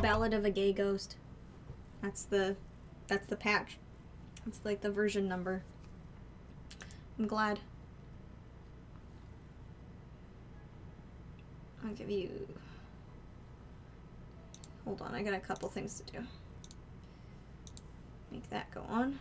Ballad of a Gay Ghost. That's the patch. It's like the version number. I'm glad. I'll give you... Hold on, I got a couple things to do. Make that go on.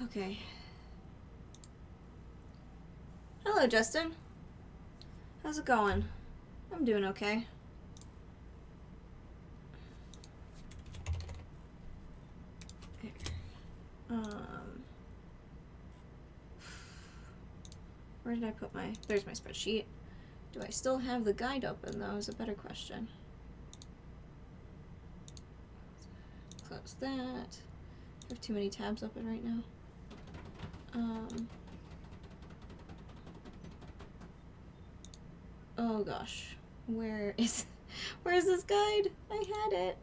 Okay. Hello, Justin. How's it going? I'm doing okay. Where did I put my... There's my spreadsheet. Do I still have the guide open, though, is a better question. Close that. I have too many tabs open right now. Oh gosh. Where is this guide? I had it.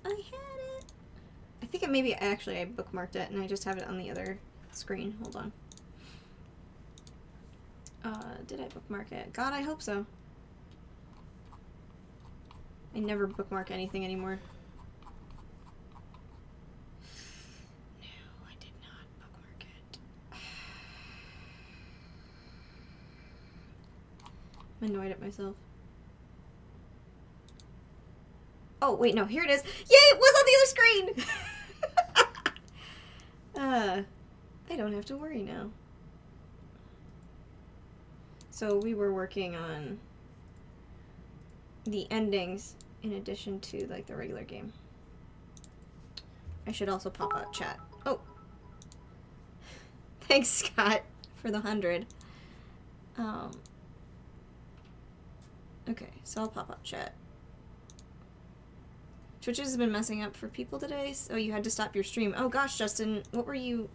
I think maybe actually I bookmarked it and I just have it on the other screen. Hold on. Did I bookmark it? God, I hope so. I never bookmark anything anymore. No, I did not bookmark it. I'm annoyed at myself. Oh, wait, no, here it is. Yay, it was on the other screen! I don't have to worry now. So we were working on the endings in addition to, like, the regular game. I should also pop out chat. Oh! Thanks, Scott, for the 100. Okay, so I'll pop out chat. Twitch has been messing up for people today. Oh, you had to stop your stream. Oh gosh, Justin, what were you...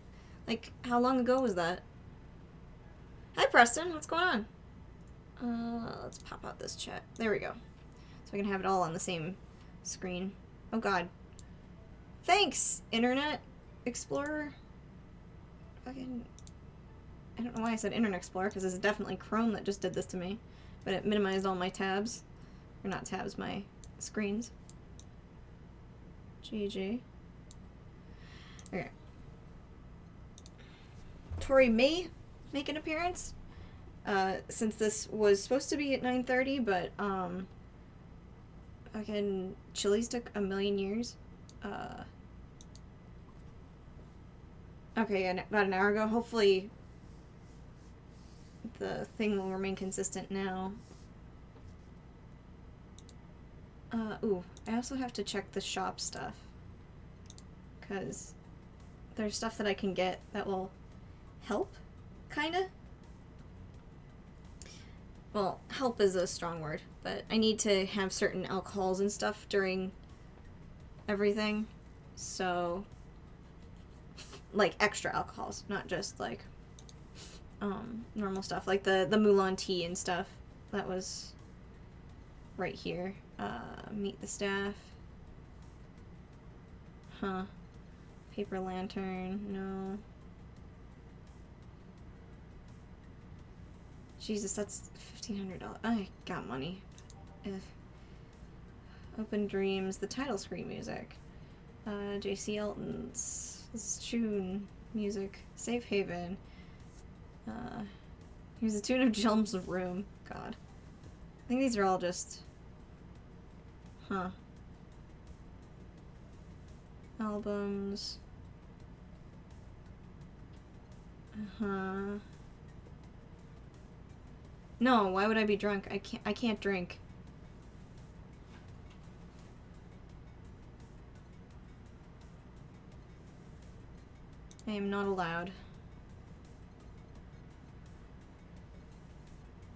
Like, how long ago was that? Hi, Preston. What's going on? Let's pop out this chat. There we go. So I can have it all on the same screen. Oh, God. Thanks, Internet Explorer. Fucking... I don't know why I said Internet Explorer, because this is definitely Chrome that just did this to me. But it minimized all my tabs. Or not tabs, my screens. GG. Okay. Tori may make an appearance, since this was supposed to be at 9:30, but, again, Chili's took a million years. Okay, about an hour ago. Hopefully the thing will remain consistent now. Ooh, I also have to check the shop stuff, because there's stuff that I can get that will help, kinda. Well, help is a strong word, but I need to have certain alcohols and stuff during everything, so, like, extra alcohols, not just, like, normal stuff, like the Mulan tea and stuff, that was right here. Meet the staff. Huh. Paper lantern, no. Jesus, that's $1,500. I got money. Ugh. Open Dreams, the title screen music. J.C. Elton's tune music. Safe Haven. Here's the tune of Jelm's Room. God. I think these are all just... Huh. Albums. Uh-huh. No, why would I be drunk? I can't drink. I am not allowed.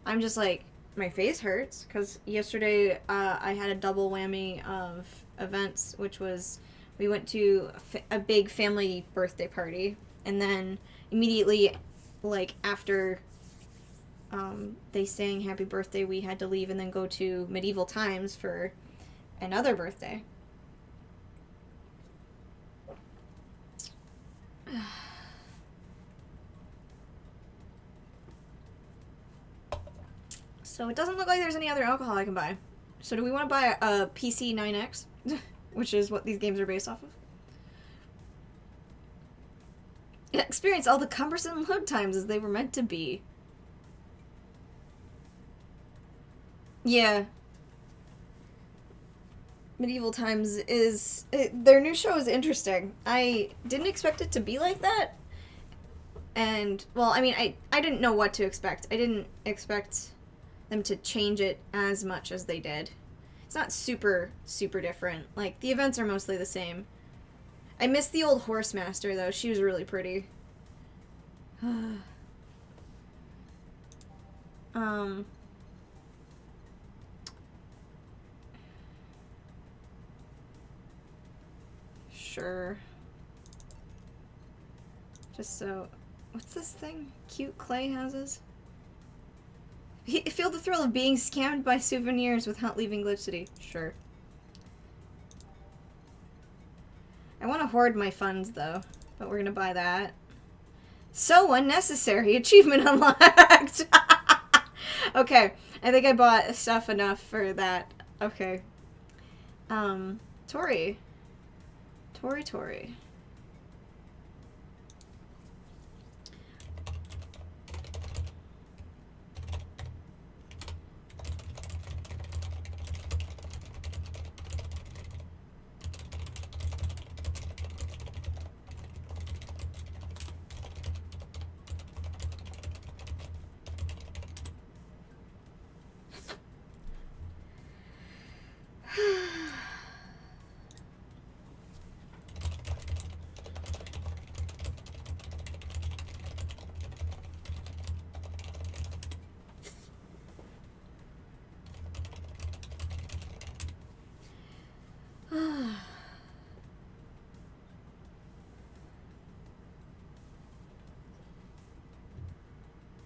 I'm just like, my face hurts, because yesterday I had a double whammy of events, which was, we went to a big family birthday party, and then immediately, like, after they sang happy birthday, we had to leave and then go to medieval times for another birthday. So it doesn't look like there's any other alcohol I can buy. So do we want to buy a PC 9X? Which is what these games are based off of. Experience all the cumbersome load times as they were meant to be. Yeah. Medieval Times is... their new show is interesting. I didn't expect it to be like that. And, well, I mean, I didn't know what to expect. I didn't expect them to change it as much as they did. It's not super, super different. Like, the events are mostly the same. I miss the old horse master, though. She was really pretty. Sure. Just so... What's this thing? Cute clay houses? Feel the thrill of being scammed by souvenirs without leaving Glitch City. Sure. I want to hoard my funds, though. But we're gonna buy that. So unnecessary! Achievement unlocked! Okay. I think I bought stuff enough for that. Okay. Tori. Tori.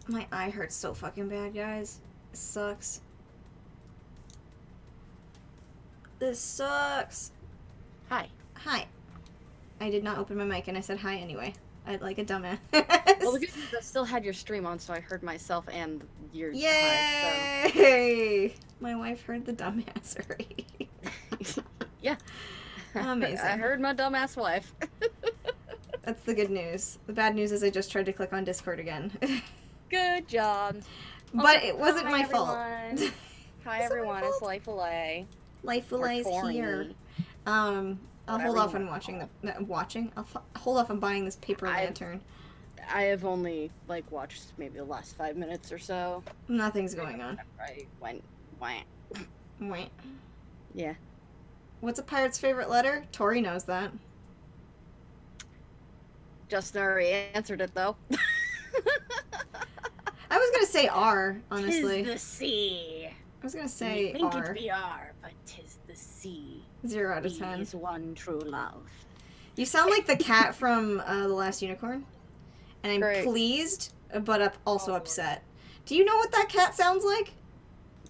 My eye hurts so fucking bad, guys. It sucks. This sucks. Hi. Hi. I did not open my mic and I said hi anyway. I'd like a dumbass. Well, the good news is I still had your stream on, so I heard myself and your Yay! hi, so. My wife heard the dumbass already. Yeah. Amazing. I heard my dumbass wife. That's the good news. The bad news is I just tried to click on Discord again. Good job. But Also, it wasn't my fault. Hi everyone, it's Life Allay. Life Allay is here. I'll hold off on watching I'll hold off on buying this paper lantern. I have only watched maybe the last 5 minutes or so. Nothing's going on. I went wah. Wah. Yeah. What's a pirate's favorite letter? Tori knows that. Justin already answered it though. I was gonna say R, honestly. Tis the sea. I was gonna say you think R. it be R, but 'tis the sea. 0 out of 10. Is one true love. You sound like the cat from The Last Unicorn. And I'm Great. pleased, but also upset. Do you know what that cat sounds like?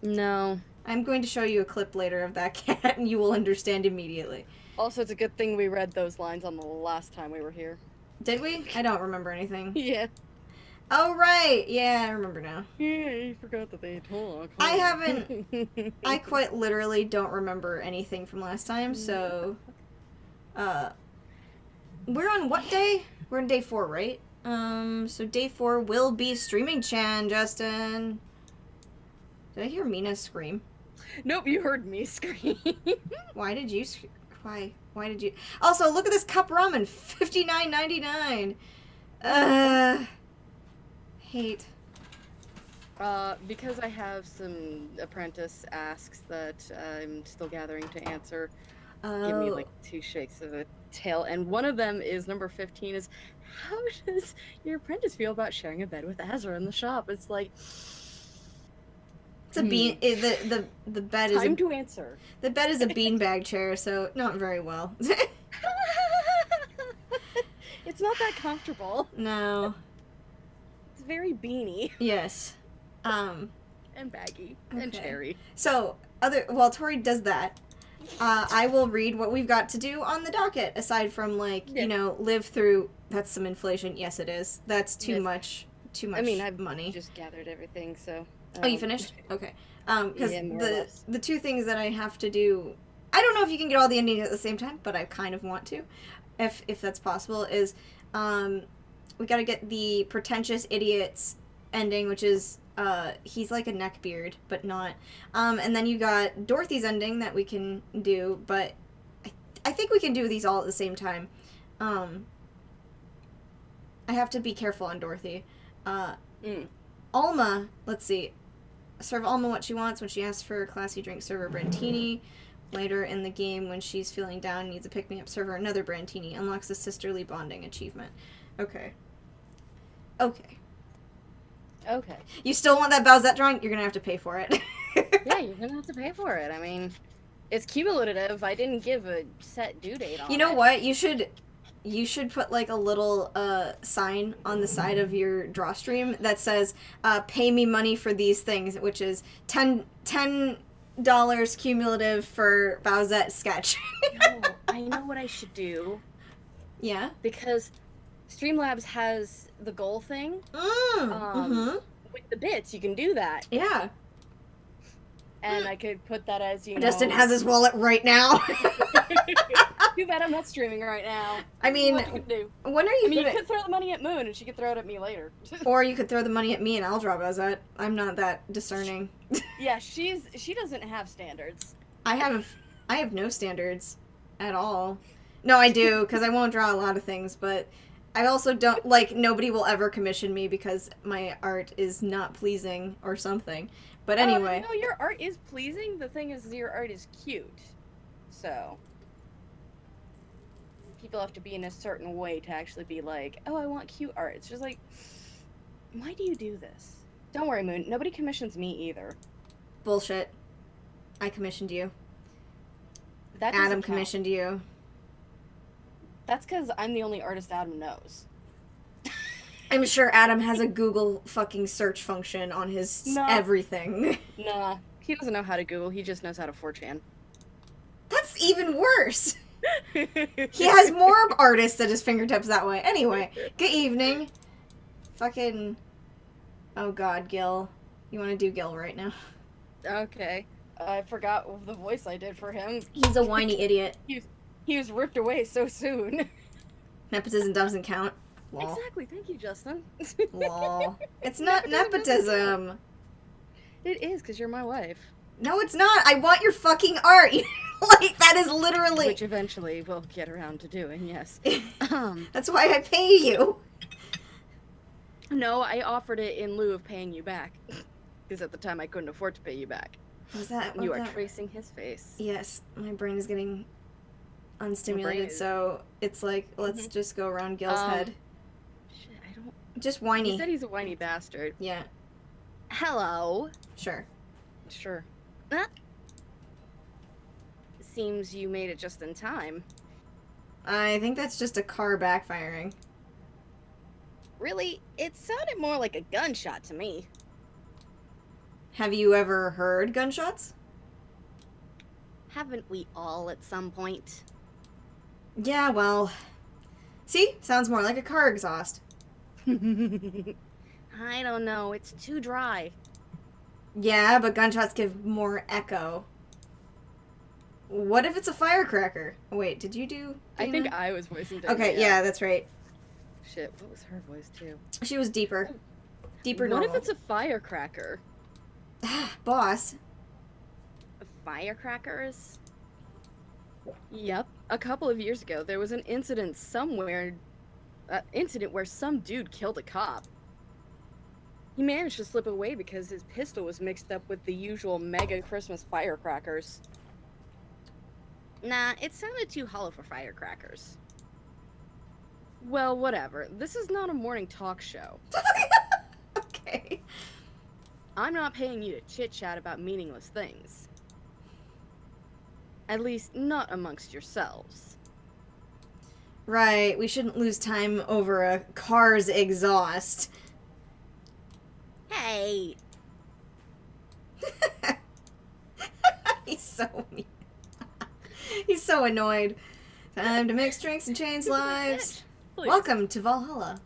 No. I'm going to show you a clip later of that cat, and you will understand immediately. Also, it's a good thing we read those lines on the last time we were here. Did we? I don't remember anything. Yeah. Oh, right! Yeah, I remember now. Yeah, you forgot that they talk. I haven't... I quite literally don't remember anything from last time, so... We're on what day? We're on day 4, right? So day 4 will be streaming Chan, Justin. Did I hear Mina scream? Nope, you heard me scream. Why did you Why did you... Also, look at this cup ramen! $59.99! Hate. Because I have some apprentice asks that I'm still gathering to answer. Give me 2 shakes of a tail, and one of them is number 15 is, how does your apprentice feel about sharing a bed with Azra in the shop? It's like... It's a bean... The bed is Time to answer. The bed is a beanbag chair, so not very well. It's not that comfortable. No. It's very beanie. Yes. And Baggy. And Okay. Cherry. So, while Tori does that, I will read what we've got to do on the docket, aside from, like, Yeah. you know, live through... That's some inflation. Yes, it is. That's too Yes. much I mean, I've money. just gathered everything, so... Oh, you finished? Okay. Because Yeah, more or less. the two things that I have to do... I don't know if you can get all the endings at the same time, but I kind of want to, if that's possible, is we gotta get the Pretentious Idiots ending, which is... he's like a neckbeard, but not. And then you got Dorothy's ending that we can do, but I think we can do these all at the same time. I have to be careful on Dorothy. Alma, let's see. Serve Alma what she wants when she asks for a classy drink. Serve her Brandtini. Later in the game, when she's feeling down and needs a pick-me-up, serve her another Brandtini. Unlocks the sisterly bonding achievement. Okay. Okay. Okay. You still want that Bowsette drawing? You're gonna have to pay for it. Yeah, you're gonna have to pay for it. I mean, it's cumulative. I didn't give a set due date on it. You know what? You should put like a little sign on the side of your draw stream that says pay me money for these things, which is $10 cumulative for Bowsette sketch. No, I know what I should do. Yeah? Because Streamlabs has the goal thing. With the bits, you can do that. Yeah. And I could put that as, you know... Justin has his wallet right now. Too bad I'm not streaming right now. I mean, what you do? When are you you gonna... could throw the money at Moon and she could throw it at me later. Or you could throw the money at me and I'll draw Bowsette. I'm not that discerning. Yeah, she doesn't have standards. I have no standards at all. No, I do, because I won't draw a lot of things, but I also don't, like, nobody will ever commission me because my art is not pleasing or something. But anyway. No, your art is pleasing. The thing is, your art is cute. So, people have to be in a certain way to actually be like, oh, I want cute art. It's just like, why do you do this? Don't worry, Moon. Nobody commissions me either. Bullshit. I commissioned you. That doesn't Adam count. commissioned you. That's because I'm the only artist Adam knows. I'm sure Adam has a Google fucking search function on his everything. Nah, he doesn't know how to Google. He just knows how to 4chan. That's even worse. He has more artists at his fingertips that way. Anyway, good evening. Fucking... Oh god, Gil. You want to do Gil right now? Okay. I forgot the voice I did for him. He's a whiny idiot. He was ripped away so soon. Nepotism doesn't count. Lol. Exactly, thank you, Justin. Lol. It's not nepotism. It is, because you're my wife. No, it's not. I want your fucking art. Like, that is literally... Which eventually we'll get around to doing, yes. That's why I pay you. No, I offered it in lieu of paying you back. Because at the time I couldn't afford to pay you back. Was that... You are tracing his face. Yes, my brain is getting unstimulated, so it's like, let's just go around Gil's head. Shit, I don't... Just whiny. He said he's a whiny bastard. Yeah. Hello. Sure. Sure. Seems you made it just in time. I think that's just a car backfiring. Really? It sounded more like a gunshot to me. Have you ever heard gunshots? Haven't we all at some point? Yeah, well... See? Sounds more like a car exhaust. I don't know. It's too dry. Yeah, but gunshots give more echo. What if it's a firecracker? Wait, did you do... I think I was voicing Dana. Okay, yeah, that's right. Shit, what was her voice too? She was deeper. Deeper What normal. if it's a firecracker? Boss. Firecrackers? Yep. A couple of years ago, there was an incident somewhere... incident where some dude killed a cop. He managed to slip away because his pistol was mixed up with the usual mega Christmas firecrackers. Nah, it sounded too hollow for firecrackers. Well, whatever. This is not a morning talk show. Okay. I'm not paying you to chit-chat about meaningless things. At least, not amongst yourselves. Right, we shouldn't lose time over a car's exhaust. Hey! He's so mean. He's so annoyed. Time to mix drinks and change lives. Please. Welcome to Valhalla.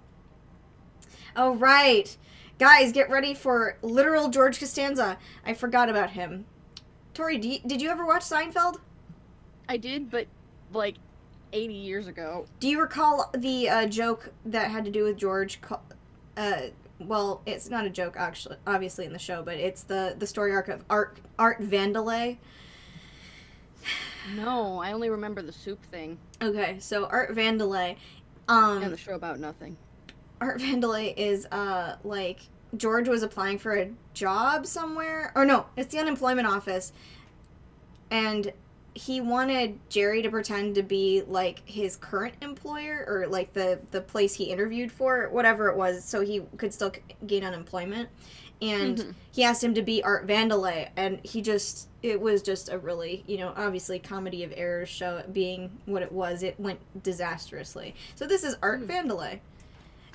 Oh, right. Guys, get ready for literal George Costanza. I forgot about him. Tori, did you ever watch Seinfeld? I did, but like 80 years ago. Do you recall the joke that had to do with George? Well, it's not a joke, actually, obviously, in the show, but it's the story arc of Art Vandelay. No, I only remember the soup thing. Okay, so Art Vandelay. And the show about nothing. Art Vandelay is, like, George was applying for a job somewhere. Or no, it's the unemployment office. And he wanted Jerry to pretend to be, like, his current employer. Or, like, the place he interviewed for. Whatever it was. So he could still gain unemployment. And he asked him to be Art Vandelay. And it was just a really, obviously comedy of errors show. Being what it was, it went disastrously. So this is Art Vandelay.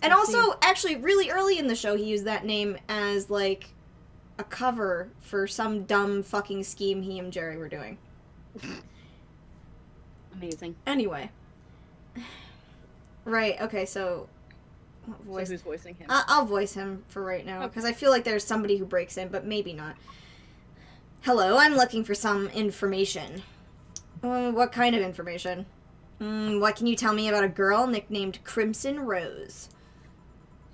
And also, actually, really early in the show, he used that name as, like, a cover for some dumb fucking scheme he and Jerry were doing. Amazing. Anyway. Right, okay, so... What voice? So who's voicing him? I'll voice him for right now, because I feel like there's somebody who breaks in, but maybe not. Hello, I'm looking for some information. What kind of information? What can you tell me about a girl nicknamed Crimson Rose?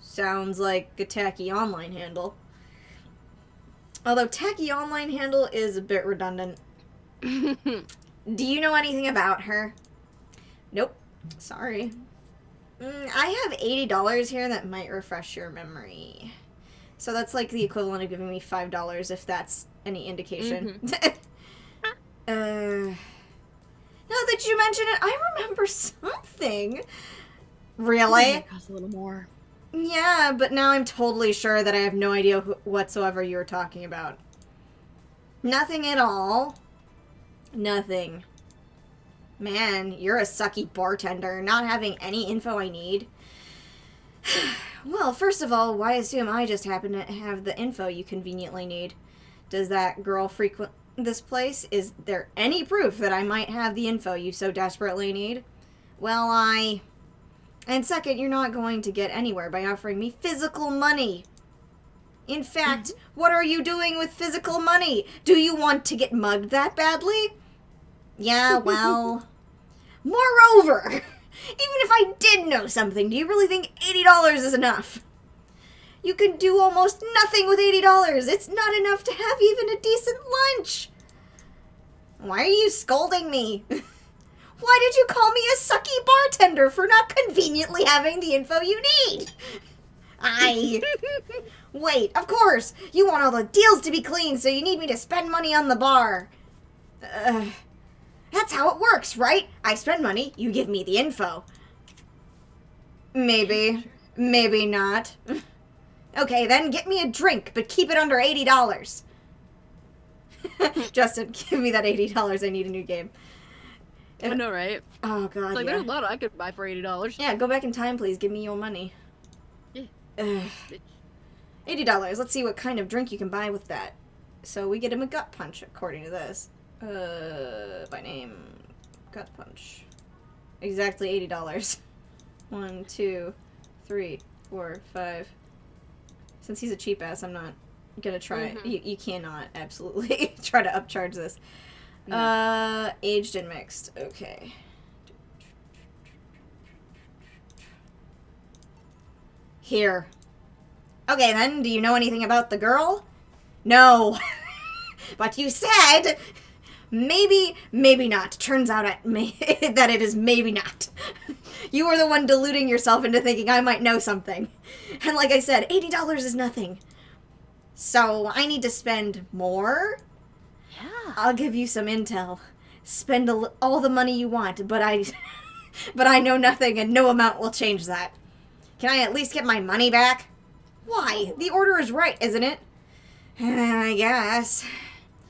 Sounds like a tacky online handle. Although tacky online handle is a bit redundant. Do you know anything about her? Nope. Sorry. I have $80 here that might refresh your memory. So that's like the equivalent of giving me $5 if that's any indication. Now that you mention it, I remember something. Really? It costs a little more. Yeah, but now I'm totally sure that I have no idea whatsoever you were talking about. Nothing at all. Nothing. Man, you're a sucky bartender, not having any info I need. Well, first of all, why assume I just happen to have the info you conveniently need? Does that girl frequent this place? Is there any proof that I might have the info you so desperately need? Well, And second, you're not going to get anywhere by offering me physical money. In fact, what are you doing with physical money? Do you want to get mugged that badly? Yeah, well... Moreover, even if I did know something, do you really think $80 is enough? You can do almost nothing with $80. It's not enough to have even a decent lunch. Why are you scolding me? Why did you call me a sucky bartender for not conveniently having the info you need? Wait, of course. You want all the deals to be clean, so you need me to spend money on the bar. That's how it works, right? I spend money, you give me the info. Maybe. Maybe not. Okay, then get me a drink, but keep it under $80. Justin, give me that $80. I need a new game. I know, right? Oh, God, It's like, there's a lot I could buy for $80. Yeah, go back in time, please. Give me your money. Yeah. $80. Let's see what kind of drink you can buy with that. So we get him a gut punch, according to this. By name. Gut punch. Exactly $80. 1, 2, 3, 4, 5. Since he's a cheap ass, I'm not gonna try. You cannot absolutely try to upcharge this. No. Aged and mixed. Okay. Here. Okay, then, do you know anything about the girl? No. But you said... Maybe, maybe not. Turns out that it is maybe not. You were the one deluding yourself into thinking I might know something. And like I said, $80 is nothing. So, I need to spend more? Yeah. I'll give you some intel. Spend all the money you want, but I know nothing and no amount will change that. Can I at least get my money back? Why? The order is right, isn't it? I guess.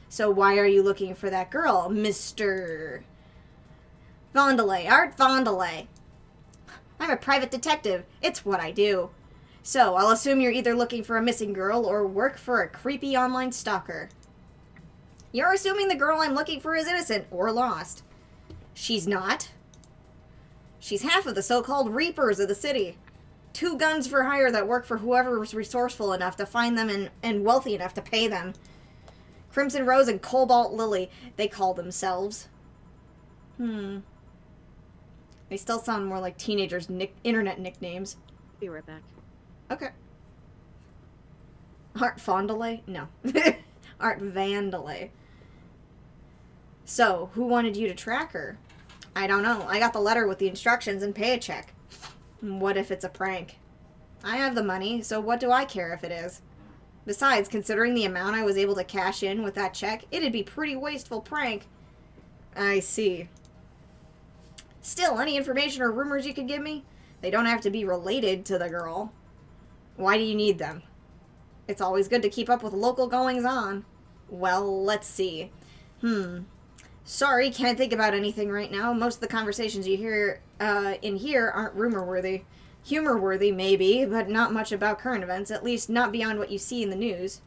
So why are you looking for that girl, Mr. Vandelay, Art Vandelay? I'm a private detective. It's what I do. So, I'll assume you're either looking for a missing girl or work for a creepy online stalker. You're assuming the girl I'm looking for is innocent or lost. She's not. She's half of the so-called Reapers of the city. 2 guns for hire that work for whoever's resourceful enough to find them and wealthy enough to pay them. Crimson Rose and Cobalt Lily, they call themselves. They still sound more like teenagers' internet nicknames. Be right back. Okay. Art Fondele? No. Art Vandele. So, who wanted you to track her? I don't know. I got the letter with the instructions and pay a check. What if it's a prank? I have the money, so what do I care if it is? Besides, considering the amount I was able to cash in with that check, it'd be pretty wasteful prank. I see. Still, any information or rumors you could give me? They don't have to be related to the girl. Why do you need them? It's always good to keep up with local goings-on. Well, let's see. Sorry, can't think about anything right now. Most of the conversations you hear in here aren't rumor-worthy. Humor-worthy, maybe, but not much about current events, at least not beyond what you see in the news.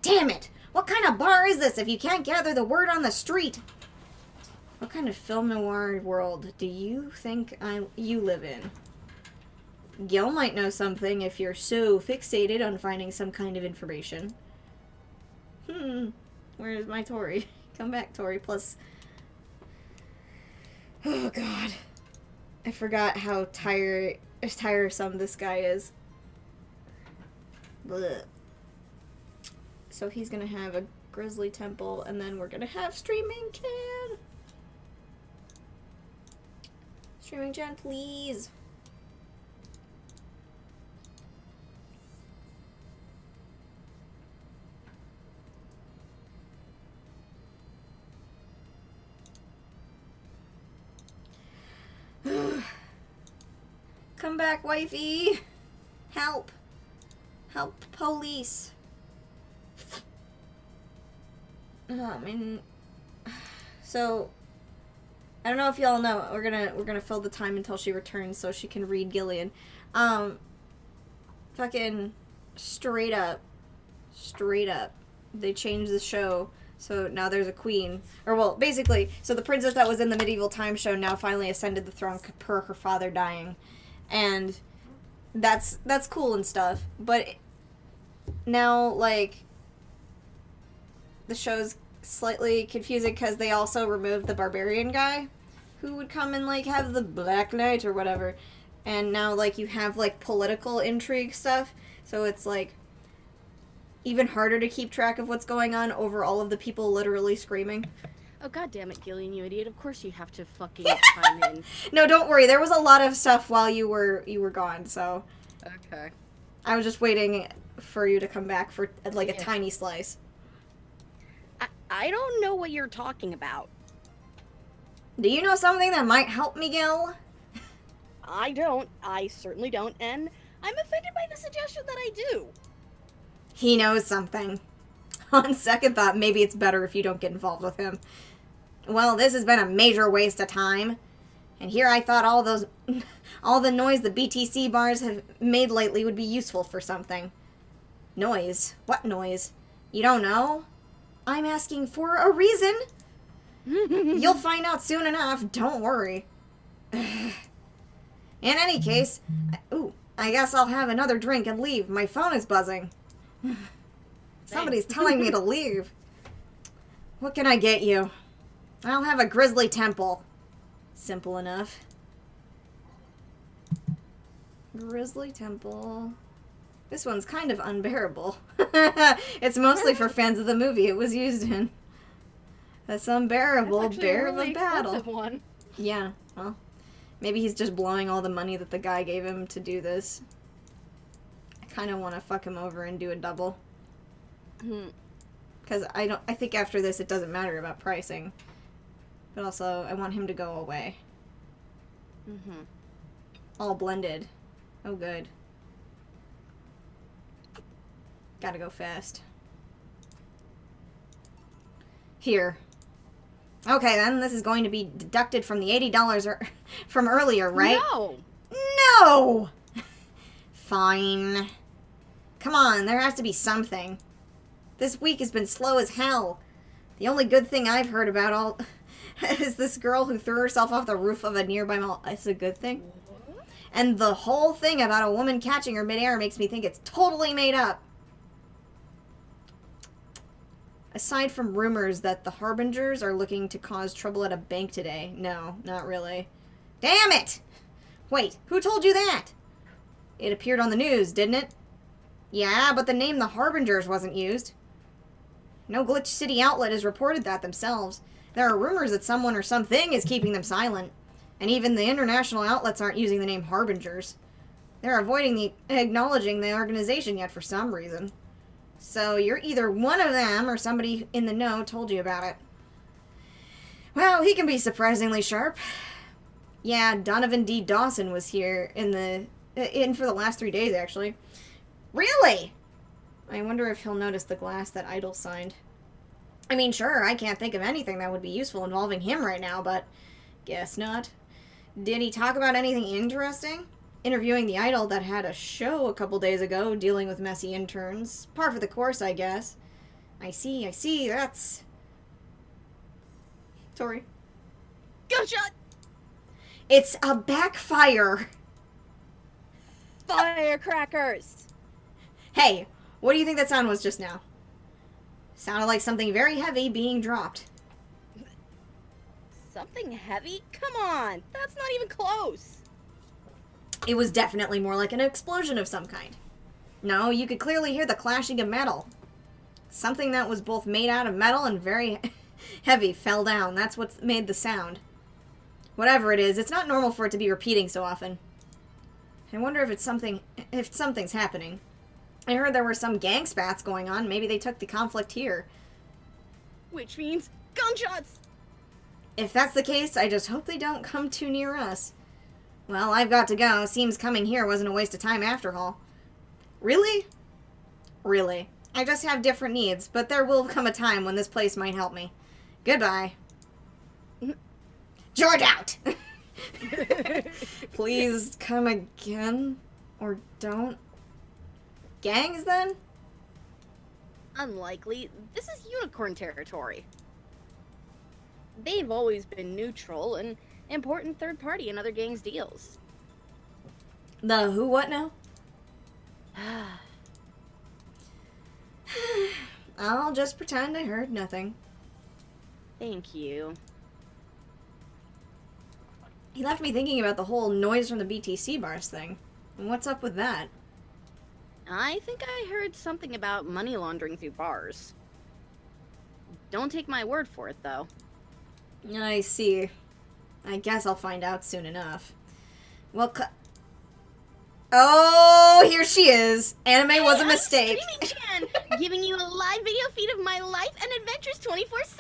Damn it! What kind of bar is this if you can't gather the word on the street? What kind of film noir world do you think you live in? Gil might know something if you're so fixated on finding some kind of information. Where's my Tori? Come back, Tori, plus... Oh, God. I forgot how tiresome this guy is. Blech. So he's gonna have a Grizzly Temple, and then we're gonna have Streaming Can. Streaming Can, please. Come back, wifey. Help. Help, police. So I don't know if y'all know. We're gonna fill the time until she returns so she can read Gillian. Fucking straight up. They changed the show. So now there's a queen. Or, well, basically, so the princess that was in the medieval time show now finally ascended the throne per her father dying. And that's cool and stuff. But now, like, the show's slightly confusing because they also removed the barbarian guy who would come and, like, have the Black Knight or whatever. And now, like, you have, like, political intrigue stuff. So it's, like, even harder to keep track of what's going on over all of the people literally screaming. Oh, God damn it, Gillian, you idiot. Of course you have to fucking chime in. No, don't worry. There was a lot of stuff while you were gone, so... Okay. I was just waiting for you to come back for, like, a tiny slice. I don't know what you're talking about. Do you know something that might help me, Gil? I don't. I certainly don't, and I'm offended by the suggestion that I do. He knows something. On second thought, maybe it's better if you don't get involved with him. Well, this has been a major waste of time. And here I thought all the noise the BTC bars have made lately would be useful for something. Noise? What noise? You don't know? I'm asking for a reason. You'll find out soon enough, don't worry. In any case, I guess I'll have another drink and leave. My phone is buzzing. Somebody's telling me to leave. What can I get you? I'll have a Grizzly Temple. Simple enough. Grizzly Temple. This one's kind of unbearable. It's mostly for fans of the movie it was used in. That's unbearable. That's Bear a really of a battle. expensive one. Yeah, well, maybe he's just blowing all the money that the guy gave him to do this. I kind of want to fuck him over and do a double. Because I think after this it doesn't matter about pricing. But also, I want him to go away. All blended. Oh, good. Gotta go fast. Here. Okay, then. This is going to be deducted from the $80 from earlier, right? No! No! Fine. Come on, there has to be something. This week has been slow as hell. The only good thing I've heard about all is this girl who threw herself off the roof of a nearby mall. It's a good thing. And the whole thing about a woman catching her midair makes me think it's totally made up. Aside from rumors that the Harbingers are looking to cause trouble at a bank today. No, not really. Damn it! Wait, who told you that? It appeared on the news, didn't it? Yeah, but the name the Harbingers wasn't used. No Glitch City outlet has reported that themselves. There are rumors that someone or something is keeping them silent. And even the international outlets aren't using the name Harbingers. They're avoiding acknowledging the organization yet for some reason. So you're either one of them or somebody in the know told you about it. Well, he can be surprisingly sharp. Yeah, Donovan D. Dawson was here in for the last 3 days, actually. Really? I wonder if he'll notice the glass that Idol signed. I mean, sure, I can't think of anything that would be useful involving him right now, but guess not. Did he talk about anything interesting? Interviewing the Idol that had a show a couple days ago dealing with messy interns. Par for the course, I guess. I see, that's... Sorry. Gunshot! It's a backfire! Firecrackers! Hey, what do you think that sound was just now? Sounded like something very heavy being dropped. Something heavy? Come on! That's not even close! It was definitely more like an explosion of some kind. No, you could clearly hear the clashing of metal. Something that was both made out of metal and very heavy fell down. That's what made the sound. Whatever it is, it's not normal for it to be repeating so often. I wonder if something's happening. I heard there were some gang spats going on. Maybe they took the conflict here. Which means gunshots! If that's the case, I just hope they don't come too near us. Well, I've got to go. Seems coming here wasn't a waste of time after all. Really? Really. I just have different needs, but there will come a time when this place might help me. Goodbye. George out! Please come again? Or don't? Gangs, then? Unlikely. This is unicorn territory. They've always been neutral and important third party in other gangs' deals. The who what now? I'll just pretend I heard nothing. Thank you. He left me thinking about the whole noise from the BTC bars thing. What's up with that? I think I heard something about money laundering through bars. Don't take my word for it, though. I see. I guess I'll find out soon enough. Well, oh, here she is. Anime was a mistake. Streaming Chan, giving you a live video feed of my life and adventures 24/7.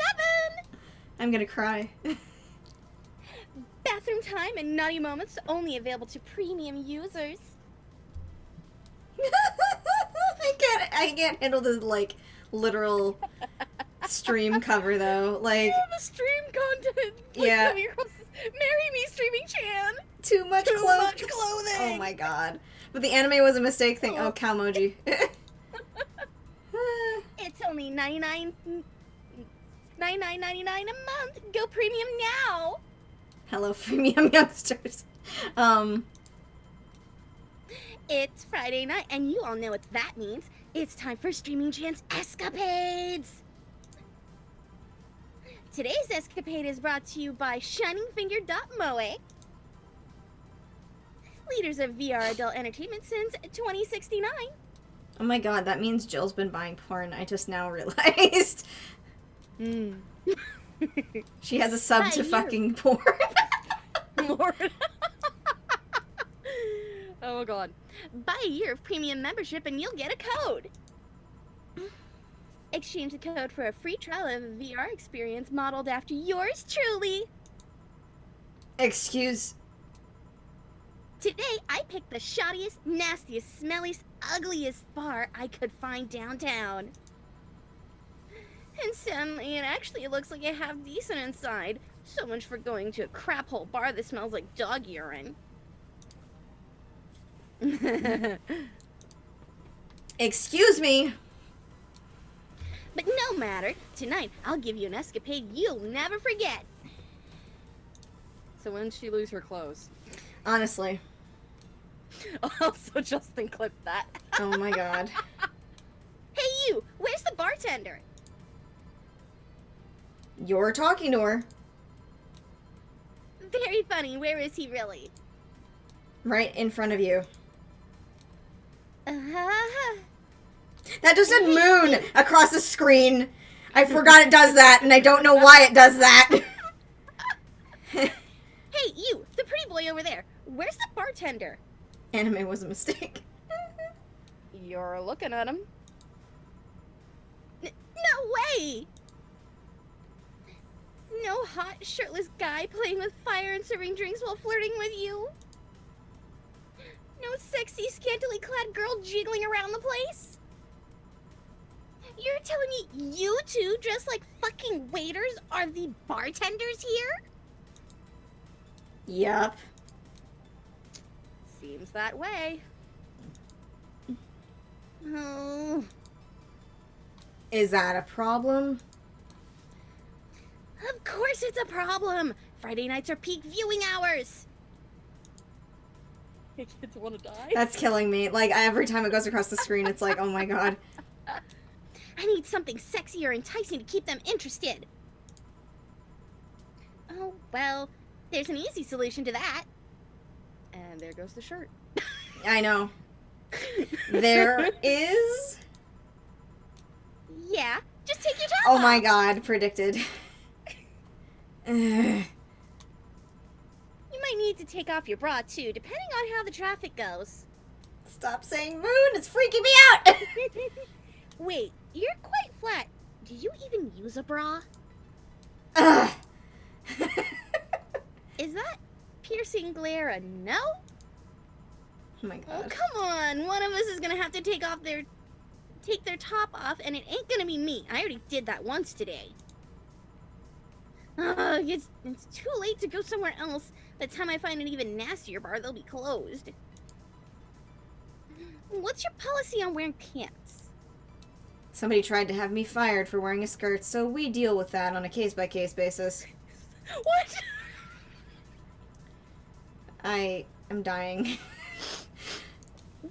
I'm gonna cry. Bathroom time and naughty moments only available to premium users. I can't handle the like literal stream cover though. Like the stream content. Yeah. Marry me, Streaming Chan. Too much clothing. Oh my god. But the anime was a mistake thing. Oh, Calmoji. It's only $99.99 a month. Go premium now. Hello, premium youngsters. It's Friday night, and you all know what that means. It's time for Streaming Chan's Escapades. Today's escapade is brought to you by ShiningFinger.moe, leaders of VR adult entertainment since 2069. Oh my god, that means Jill's been buying porn. I just now realized. She has a sub to fucking porn. More. Oh god. Buy a year of premium membership and you'll get a code. Exchange the code for a free trial of a VR experience modeled after yours truly. Excuse. Today, I picked the shoddiest, nastiest, smelliest, ugliest bar I could find downtown. And suddenly, it actually looks like I have decent inside. So much for going to a crap hole bar that smells like dog urine. Excuse me. But no matter. Tonight, I'll give you an escapade you'll never forget. So when did she lose her clothes? Honestly. Also, Justin clipped that. Oh my god. Hey, you! Where's the bartender? You're talking to her. Very funny. Where is he really? Right in front of you. Uh-huh. That just said moon across the screen. I forgot it does that, and I don't know why it does that. Hey, you! The pretty boy over there. Where's the bartender? Anime was a mistake. You're looking at him. No way! No hot, shirtless guy playing with fire and serving drinks while flirting with you? No sexy, scantily clad girl jiggling around the place? You're telling me you two, dressed like fucking waiters, are the bartenders here? Yup. Seems that way. Oh. Is that a problem? Of course it's a problem! Friday nights are peak viewing hours! Kids want to die? That's killing me. Like, every time it goes across the screen, it's like, oh my god. I need something sexy or enticing to keep them interested. Oh, well, there's an easy solution to that. And there goes the shirt. I know. There is... Yeah, just take your top Oh my off. god, predicted. Ugh. You might need to take off your bra, too, depending on how the traffic goes. Stop saying moon, it's freaking me out! Wait, you're quite flat. Do you even use a bra? Ugh. Is that piercing glare a no? Oh my Oh, god. come on. One of us is gonna have to take their top off, and it ain't gonna be me. I already did that once today. It's too late to go somewhere else. By the time I find an even nastier bar, they'll be closed. What's your policy on wearing pants? Somebody tried to have me fired for wearing a skirt, so we deal with that on a case-by-case basis. What? I am dying.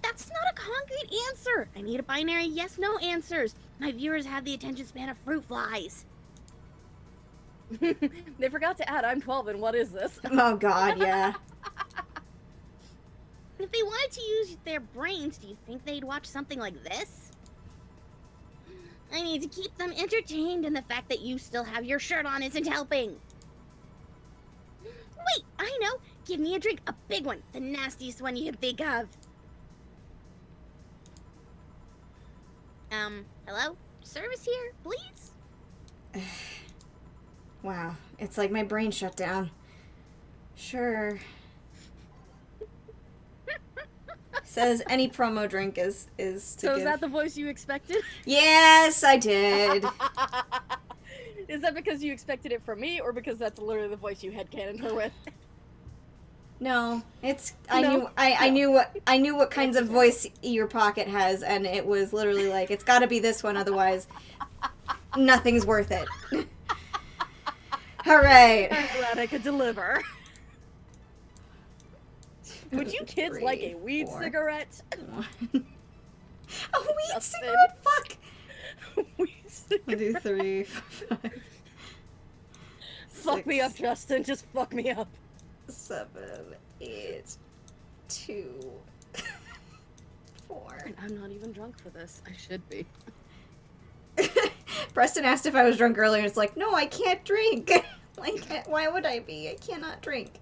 That's not a concrete answer. I need a binary yes-no answers. My viewers have the attention span of fruit flies. They forgot to add, I'm 12 and what is this? Oh god, yeah. If they wanted to use their brains, do you think they'd watch something like this? I need to keep them entertained, and the fact that you still have your shirt on isn't helping. Wait, I know. Give me a drink, a big one, the nastiest one you can think of. Hello? Service here, please? Wow, it's like my brain shut down. Sure. Says any promo drink is to So give. is that the voice you expected? Yes, I did. Is that because you expected it from me, or because that's literally the voice you headcanoned her with? No, it's No. I knew what kinds of voice your pocket has, and it was literally like, it's got to be this one, otherwise nothing's worth it. All right. I'm glad I could deliver. Would you kids like a weed 4, cigarette? 1. A weed Justin. cigarette? Fuck. Weed cigarette. 1, 2, 3, 5. Fuck me up, Justin. Just fuck me up. 7, 8, 2, 4. And I'm not even drunk for this. I should be. Preston asked if I was drunk earlier, and it's like, no, I can't drink. Like, why would I be? I cannot drink.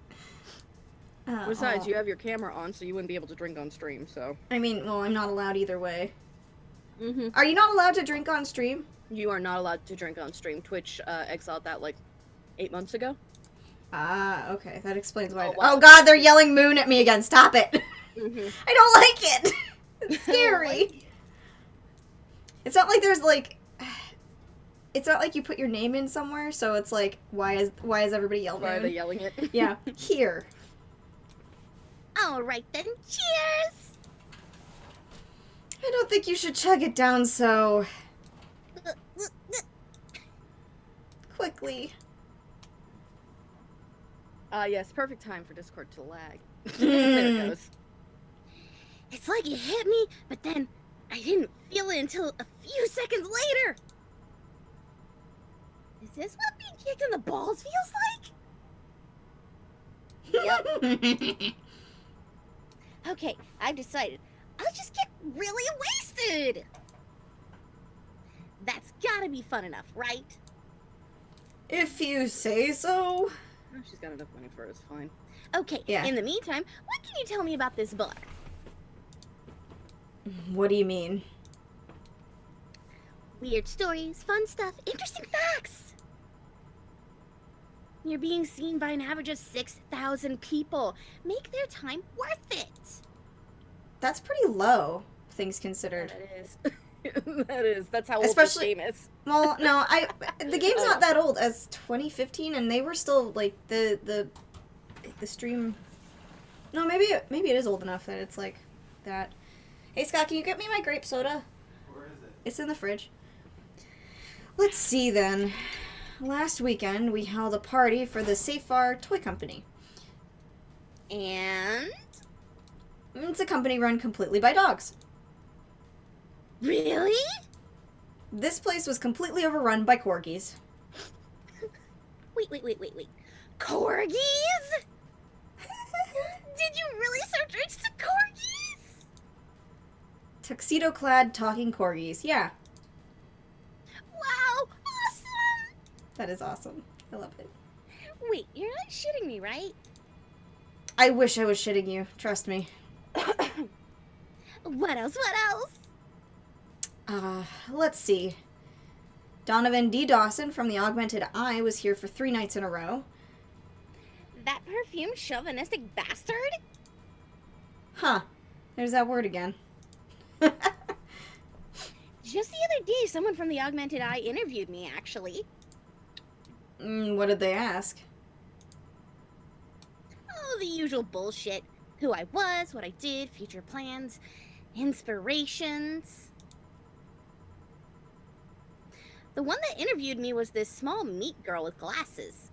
Besides, you have your camera on, so you wouldn't be able to drink on stream, so. I mean, well, I'm not allowed either way. Mm-hmm. Are you not allowed to drink on stream? You are not allowed to drink on stream. Twitch exiled that like 8 months ago. Ah, okay. That explains why. Oh, wow. Oh god, they're yelling moon at me again. Stop it. Mm-hmm. I don't like it. It's scary. It's not like there's like... It's not like you put your name in somewhere, so it's like, why is everybody yelling? Why are they yelling it? Yeah, here. Alright then, cheers! I don't think you should chug it down so... quickly. Yes, perfect time for Discord to lag. There it goes. It's like it hit me, but then I didn't feel it until a few seconds later. Is this what being kicked in the balls feels like? Okay, I've decided. I'll just get really wasted. That's gotta be fun enough, right? If you say so. Oh, she's got enough money for it, it's fine. Okay, Yeah. in the meantime, what can you tell me about this bar? What do you mean? Weird stories, fun stuff, interesting facts. You're being seen by an average of 6,000 people. Make their time worth it. That's pretty low, things considered. That is. That is. That's how old Especially- this game is. Well, no, the game's not that old as 2015, and they were still like the stream. No, maybe it is old enough that it's like that. Hey Scott, can you get me my grape soda? Where is it? It's in the fridge. Let's see then. Last weekend we held a party for the Safar Toy Company. And? It's a company run completely by dogs. Really? This place was completely overrun by corgis. Wait. Corgis? Did you really serve drinks to corgis? Tuxedo-clad talking corgis. Yeah, Wow, awesome! that is awesome. I love it. Wait, you're not shitting me, right? I wish I was shitting you. Trust me. What else? Let's see. Donovan D. Dawson from the Augmented Eye was here for 3 nights in a row. That perfumed chauvinistic bastard? Huh. There's that word again. Just the other day, someone from the Augmented Eye interviewed me, actually. What did they ask? Oh, the usual bullshit. Who I was, what I did, future plans, inspirations. The one that interviewed me was this small meat girl with glasses.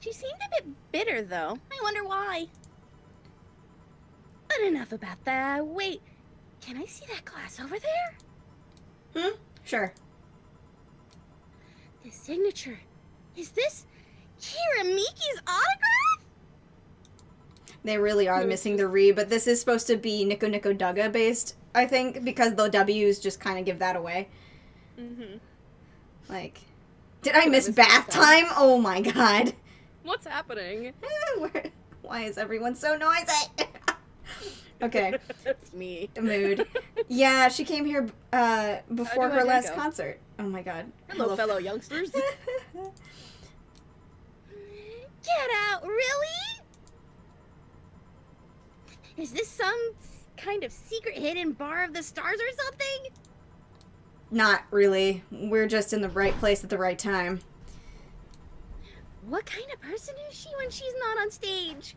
She seemed a bit bitter, though. I wonder why. But enough about that. Wait, can I see that glass over there? Sure. The signature. Is this Kira Miki's autograph? They really are missing the re, but this is supposed to be Nico Nico Dugga based, I think, because the W's just kind of give that away. Mm-hmm. Like, did I miss bath time? Oh my god. What's happening? Why is everyone so noisy? Okay, It's me. mood. Yeah, she came here before do her I last go? concert. Oh my god. Hello, fellow youngsters. Get out, really? Is this some kind of secret hidden bar of the stars or something? Not really. We're just in the right place at the right time. What kind of person is she when she's not on stage?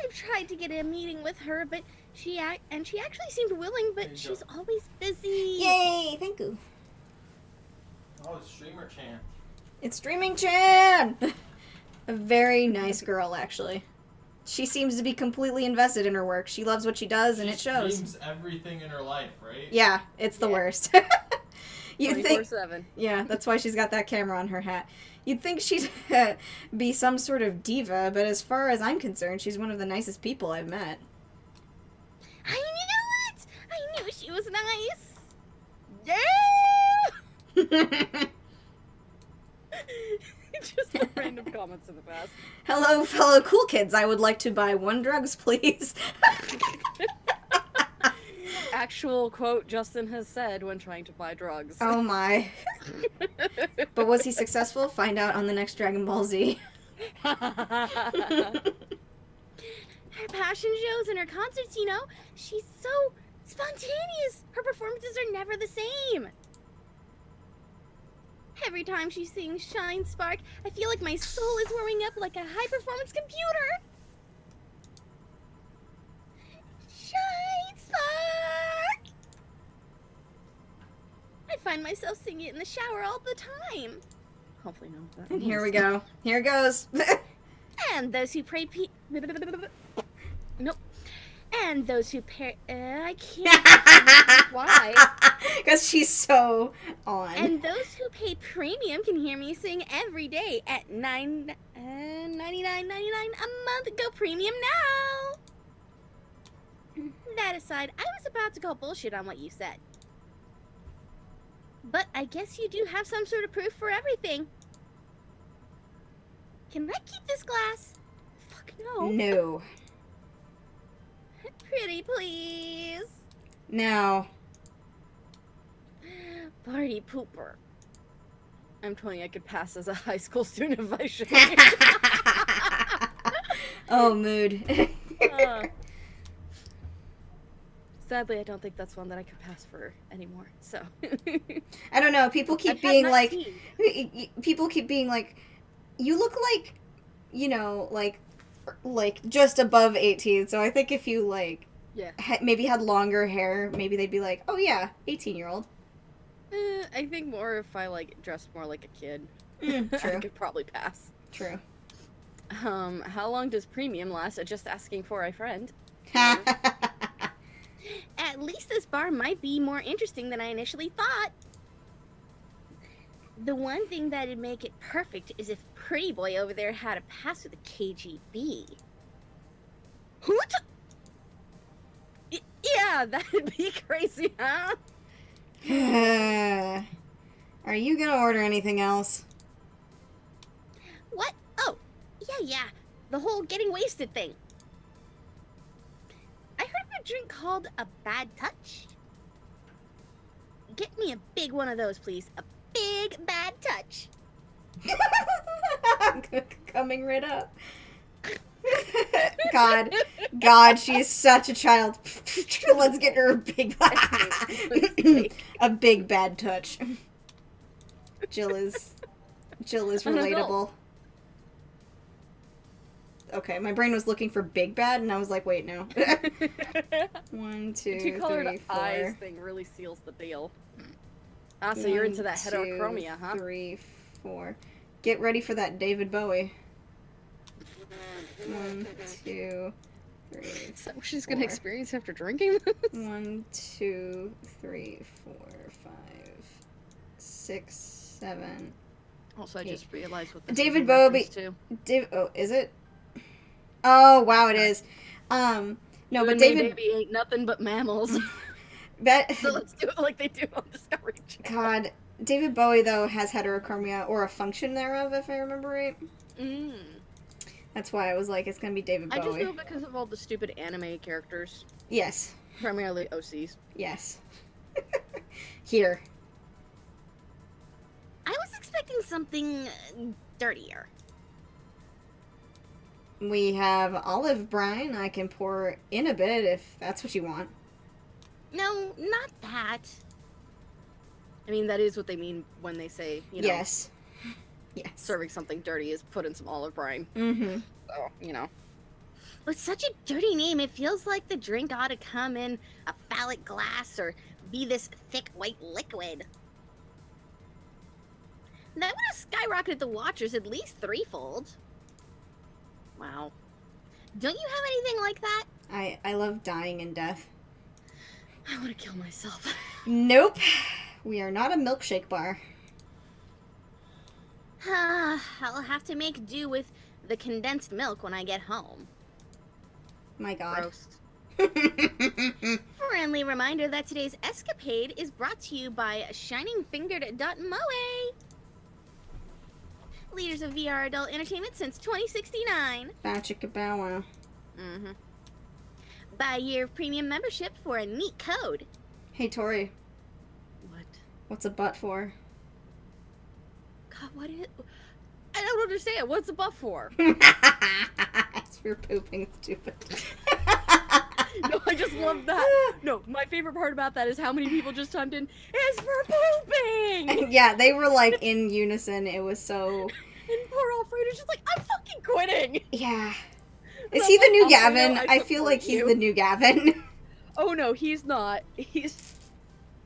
I've tried to get a meeting with her, but she actually seemed willing, There you but she's go. always busy. Yay! Thank you. Oh, it's Streamer Chan. It's Streaming Chan! A very nice girl, actually. She seems to be completely invested in her work. She loves what she does, and it shows. She streams everything in her life, right? Yeah, it's the Yeah. worst. You'd 24/7. think, yeah, that's why she's got that camera on her hat. You'd think she'd be some sort of diva, but as far as I'm concerned, she's one of the nicest people I've met. I knew it! I knew she was nice. Yeah! Just the random comments in the past. Hello, fellow cool kids. I would like to buy 1 drugs, please. Actual quote Justin has said when trying to buy drugs. Oh my. But was he successful? Find out on the next Dragon Ball Z. Her passion shows and her concerts, you know, she's so spontaneous. Her performances are never the same. Every time she sings Shine Spark, I feel like my soul is warming up like a high-performance computer. Shine Spark! I find myself singing it in the shower all the time. Hopefully no. That And here we means- go. Here it goes. And those who pray Nope. And those who pay I can't. Why? Because she's so on. And those who pay premium can hear me sing every day at $99.99 a month. Go premium now. That aside, I was about to call bullshit on what you said. But I guess you do have some sort of proof for everything. Can I keep this glass? Fuck no. No. Pretty please. No. Party pooper. I'm telling you, I could pass as a high school student if I should. Oh, mood. Sadly, I don't think that's one that I could pass for anymore. So. I don't know. People keep I've had being like, 19. people keep being like, you look like, you know, like just above 18. So I think if you like, Yeah. maybe had longer hair, maybe they'd be like, oh yeah, 18-year-old. I think more if I like dressed more like a kid. I True. could probably pass. True. How long does premium last? Just asking for a friend. At least this bar might be more interesting than I initially thought. The one thing that'd make it perfect is if Pretty Boy over there had a pass with the KGB. What? Yeah, that'd be crazy, huh? Are you gonna order anything else? What? Oh, yeah. The whole getting wasted thing. I heard of a drink called a bad touch. Get me a big one of those, please. A big bad touch. Coming right up. God, she's such a child. Let's get her a big, a big bad touch. Jill is An adult. relatable. Okay, my brain was looking for big bad, and I was like, wait, no. 1, 2, Two-colored 3, 4. eyes thing really seals the deal. Ah, so you're into that 1, heterochromia, 2, huh? 3, 4. Get ready for that David Bowie. 1, 2, 3. Is that what she's gonna 4. experience after drinking this? 1, 2, 3, 4, 5, 6, 7. Also, I just realized what this David is in reference Bowie- to. Oh, is it? Oh, wow, it is. No, You but and me, David. baby ain't nothing but mammals. That, So let's do it like they do on Discovery Channel. God, David Bowie though has heterochromia or a function thereof, if I remember right. That's why I was like, it's gonna be David I just Bowie. know because of all the stupid anime characters, Yes, primarily OCs. yes. Here. I was expecting something dirtier. We have olive brine. I can pour in a bit if that's what you want. No, not that. I mean, that is what they mean when they say, you know, Yes. Yes. serving something dirty is put in some olive brine. Mm-hmm. So, you know. With such a dirty name, it feels like the drink ought to come in a phallic glass or be this thick white liquid. That would have skyrocketed the watchers at least threefold. Wow. Don't you have anything like that? I love dying and death. I want to kill myself. Nope. We are not a milkshake bar. I'll have to make do with the condensed milk when I get home. My God. Gross. Friendly reminder that today's escapade is brought to you by ShiningFingered.moe. Leaders of VR adult entertainment since 2069. Bow chicka bow wow. Mm-hmm. Buy a year of premium membership for a neat code. Hey Tori, What? what's a butt for? God, what is... I don't understand. What's the buff for? It's for pooping, stupid. No, I just love that. No, my favorite part about that is how many people just chimed in, it's for pooping! Yeah, they were like in unison. It was so. And poor Alfredo's just like, I'm fucking quitting! Yeah. And Is I'm he the like, new Alfredo, Gavin? I feel support like he's you. the new Gavin. Oh no, he's not. He's...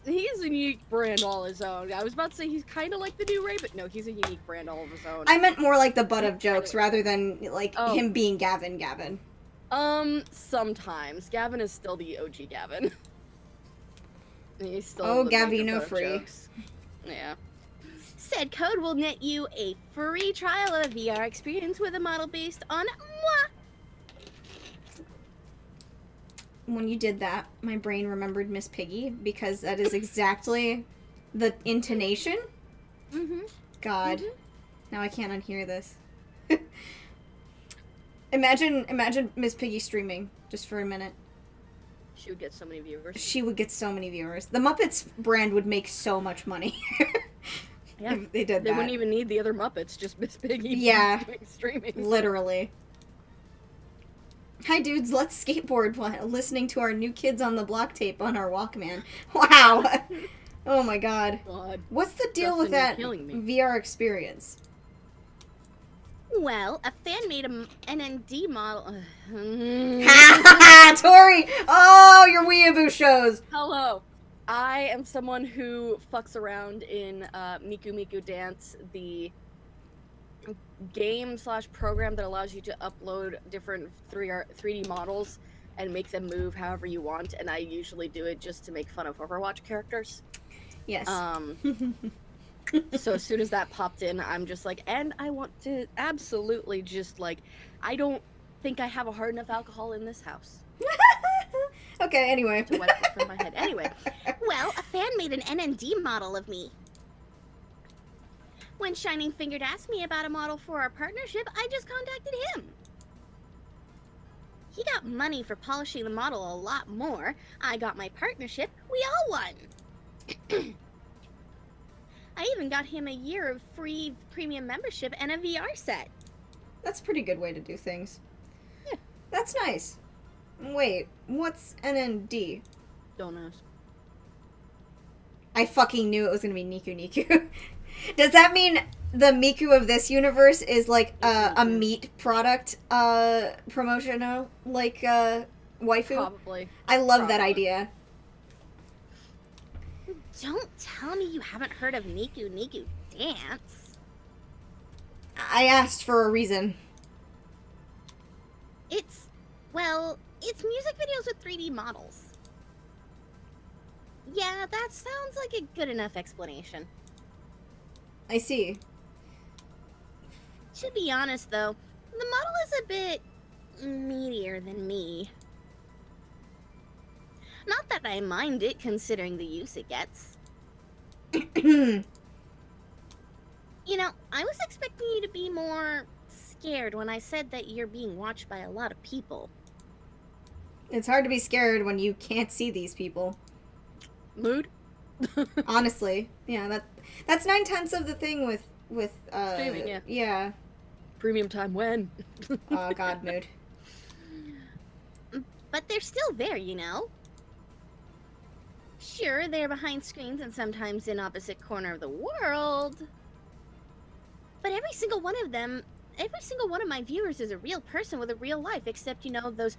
He's a unique brand all his own. I was about to say he's kind of like the new Ray, but no, he's a unique brand all of his own. I meant more like the butt of jokes Anyway. rather than like Oh. him being Gavin. Sometimes. Gavin is still the OG Gavin. He's still Oh, the maker Gavino of free. jokes. Yeah. Said code will net you a free trial of a VR experience with a model based on moi. When you did that, my brain remembered Miss Piggy because that is exactly the intonation. Mm-hmm. God, now I can't unhear this. Imagine Miss Piggy streaming just for a minute. She would get so many viewers. She would get so many viewers. The Muppets brand would make so much money. Yeah. If they did They that. wouldn't even need the other Muppets, just Miss Piggy Yeah. doing streaming. Literally. Hi dudes, let's skateboard while listening to our New Kids on the Block tape on our Walkman. Wow. Oh my god. God. What's the deal with Justin, you're that killing me. VR experience? Well, a fan made an NND model. Tori! Oh, your weeaboo shows! Hello. I am someone who fucks around in Miku Miku Dance, the game/program that allows you to upload different 3D models and make them move however you want, and I usually do it just to make fun of Overwatch characters. Yes. So as soon as that popped in, I'm just like, and I want to absolutely just like, I don't think I have a hard enough alcohol in this house Okay, anyway. to wipe it from my head. Anyway, Well, a fan made an NND model of me. When Shining Fingered asked me about a model for our partnership, I just contacted him. He got money for polishing the model a lot more. I got my partnership. We all won. I even got him a year of free premium membership and a VR set. That's a pretty good way to do things. Yeah. That's nice. Wait, what's NND? don't know. I fucking knew it was gonna be Niku Niku. Does that mean the Miku of this universe is like a meat product promotional like waifu? Probably. I love that Probably. idea. Don't tell me you haven't heard of Niku Niku Dance. I asked for a reason. It's music videos with 3D models. Yeah, that sounds like a good enough explanation. I see. To be honest, though, the model is a bit meatier than me. Not that I mind it, considering the use it gets. You know, I was expecting you to be more scared when I said that you're being watched by a lot of people. It's hard to be scared when you can't see these people. Mood? Honestly. Yeah, that's 9/10 of the thing with Streaming, yeah. Yeah. Premium time when? Oh god, mood. But they're still there, you know? Sure, they're behind screens and sometimes in opposite corner of the world. But every single one of my viewers is a real person with a real life, except, you know, those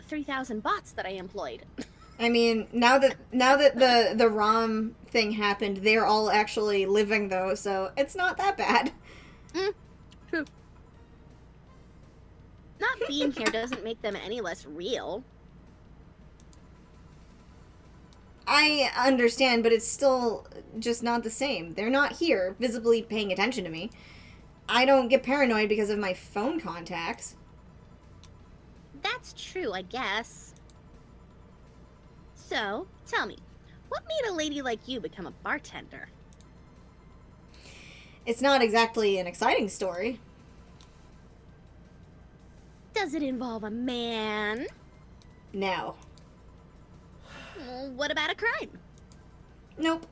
3,000 bots that I employed. I mean, now that the ROM thing happened, they're all actually living though, so it's not that bad. True. Not being here doesn't make them any less real. I understand, but it's still just not the same. They're not here, visibly paying attention to me. I don't get paranoid because of my phone contacts. That's true, I guess. So, tell me, what made a lady like you become a bartender? It's not exactly an exciting story. Does it involve a man? No. Well, what about a crime? Nope.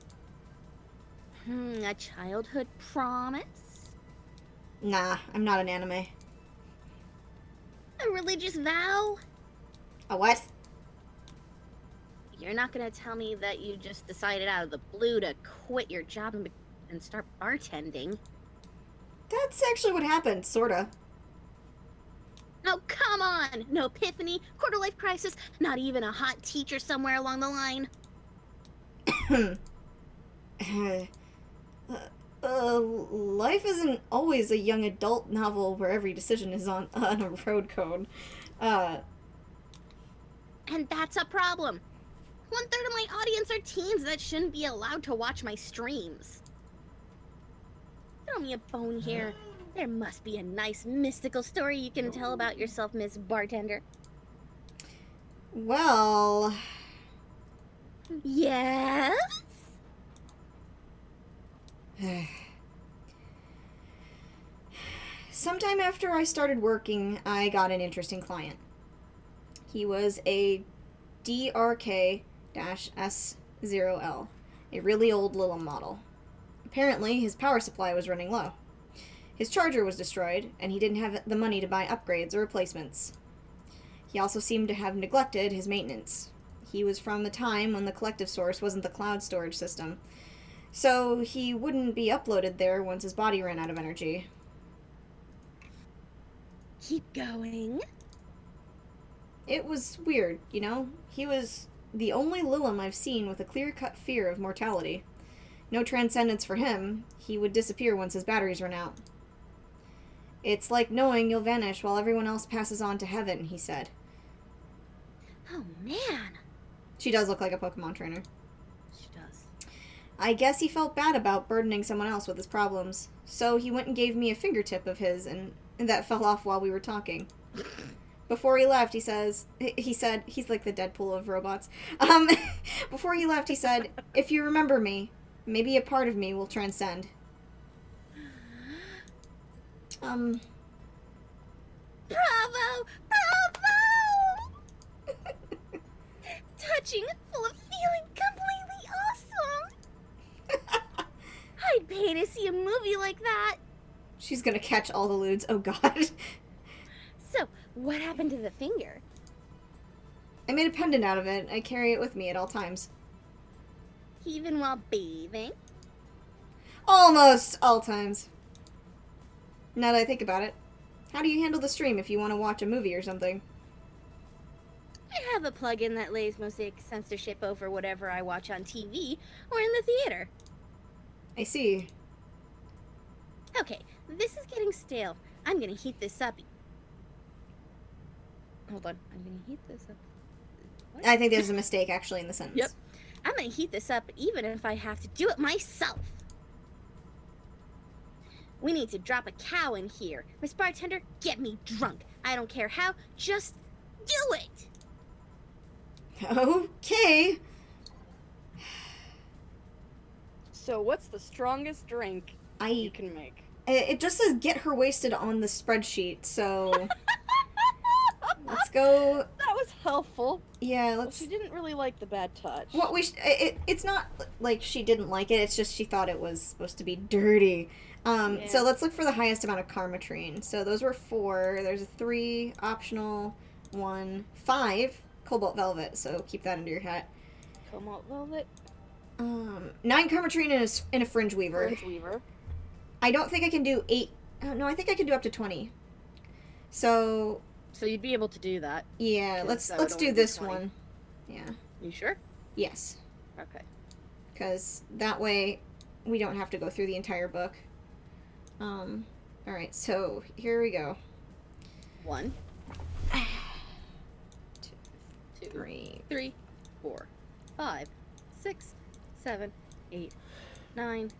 A childhood promise? Nah, I'm not an anime. A religious vow? A what? You're not gonna tell me that you just decided out of the blue to quit your job and start bartending. That's actually what happened, sorta. Oh, come on! No epiphany, quarter-life crisis, not even a hot teacher somewhere along the line. Life isn't always a young adult novel where every decision is on a road code. And that's a problem. 1/3 of my audience are teens that shouldn't be allowed to watch my streams. Throw me a bone here. There must be a nice mystical story you can tell about yourself, Miss Bartender. Well... Yes? Sometime after I started working, I got an interesting client. He was a DRK-S0L, a really old Lilum model. Apparently, his power supply was running low. His charger was destroyed, and he didn't have the money to buy upgrades or replacements. He also seemed to have neglected his maintenance. He was from the time when the collective source wasn't the cloud storage system, so he wouldn't be uploaded there once his body ran out of energy. Keep going. It was weird, you know? He was the only Lilum I've seen with a clear-cut fear of mortality. No transcendence for him. He would disappear once his batteries run out. It's like knowing you'll vanish while everyone else passes on to heaven, he said. Oh, man. She does look like a Pokemon trainer. She does. I guess he felt bad about burdening someone else with his problems, so he went and gave me a fingertip of his, and that fell off while we were talking. Before he left, he said, he's like the Deadpool of robots. Before he left, he said, if you remember me, maybe a part of me will transcend. Bravo! Bravo! Touching, full of feeling, completely awesome! I'd pay to see a movie like that. She's gonna catch all the lewds. Oh, God. So, what happened to the finger? I made a pendant out of it. I carry it with me at all times. Even while bathing? Almost all times. Now that I think about it. How do you handle the stream if you want to watch a movie or something? I have a plugin that lays mosaic censorship over whatever I watch on TV or in the theater. I see. Okay, this is getting stale. I'm gonna heat this up. Hold on, I'm gonna heat this up. What? I think there's a mistake actually in the sentence. Yep. I'm gonna heat this up even if I have to do it myself. We need to drop a cow in here. Miss Bartender, get me drunk. I don't care how, just do it! Okay. So what's the strongest drink you can make? It just says get her wasted on the spreadsheet, so let's go. That was helpful. Yeah, Well, let's. she didn't really like the bad touch. What we it's not like she didn't like it. It's just she thought it was supposed to be dirty. Yeah. So let's look for the highest amount of karma train. So those were 4. There's a 3 optional, 1, 5 cobalt velvet. So keep that under your hat. Cobalt velvet. 9 karma train in a fringe weaver. Fringe weaver. I don't think I can do 8. Oh, no, I think I can do up to 20. So you'd be able to do that. yeah, 'Cause that let's would do only be this 20. one. Yeah. You sure? Yes. Okay. Because that way we don't have to go through the entire book. Alright, so here we go. 1, 2, 3. 3, 4, 5, 6, 7, 8, 9,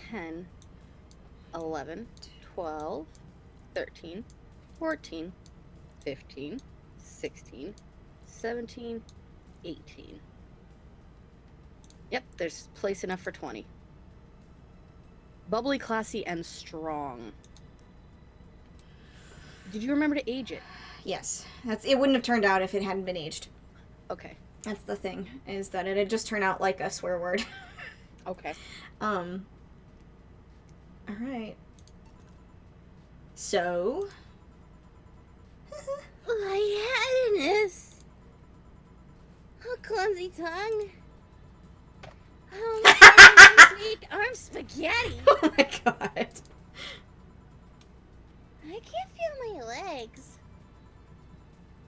10, 11, 12, 13, 14, 15, 16, 17, 18. Yep, there's place enough for 20. Bubbly, classy, and strong. Did you remember to age it? Yes. It wouldn't have turned out if it hadn't been aged. Okay. That's the thing, is that it had just turned out like a swear word. Okay. Alright. So... Lightheadedness. Oh, clumsy tongue. Oh, my sweet arm spaghetti. Oh my god. I can't feel my legs.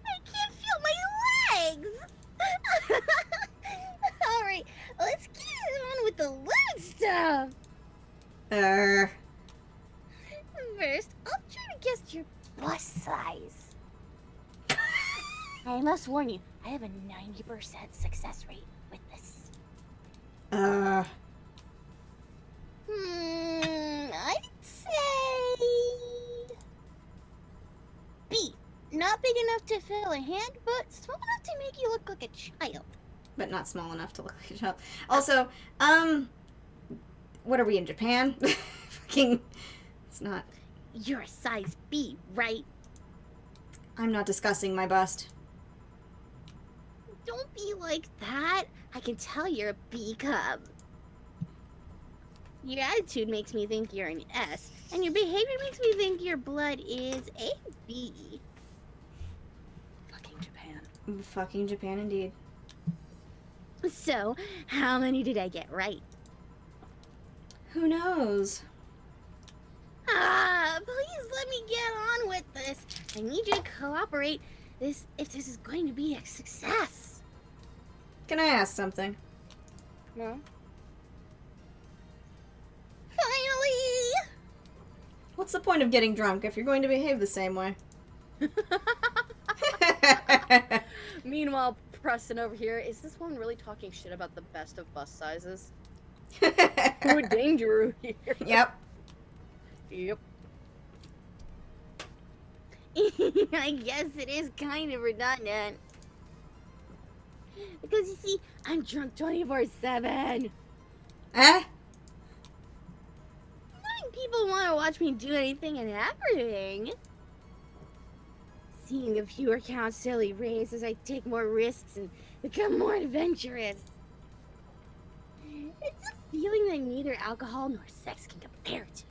I can't feel my legs. All right, let's get with the loot stuff. First, I'll try to guess your bus size. I must warn you, I have a 90% success rate with this. I'd say B. Not big enough to fill a hand, but small enough to make you look like a child. But not small enough to look like a child. Also, what are we in Japan? Fucking, it's not. You're a size B, right? I'm not discussing my bust. Don't be like that. I can tell you're a B cub. Your attitude makes me think you're an S, and your behavior makes me think your blood is a B. Fucking Japan. Fucking Japan indeed. So, how many did I get right? Who knows? Please let me get on with this. I need you to cooperate if this is going to be a success. Can I ask something? No? Finally! What's the point of getting drunk if you're going to behave the same way? Meanwhile, Preston over here, is this one really talking shit about the best of bus sizes? Who danger here? Yep. Yep. I guess it is kind of redundant. Because you see, I'm drunk 24/7. Eh? Letting people want to watch me do anything and everything. Seeing a fewer count steadily raise as I take more risks and become more adventurous. It's a feeling that neither alcohol nor sex can compare to.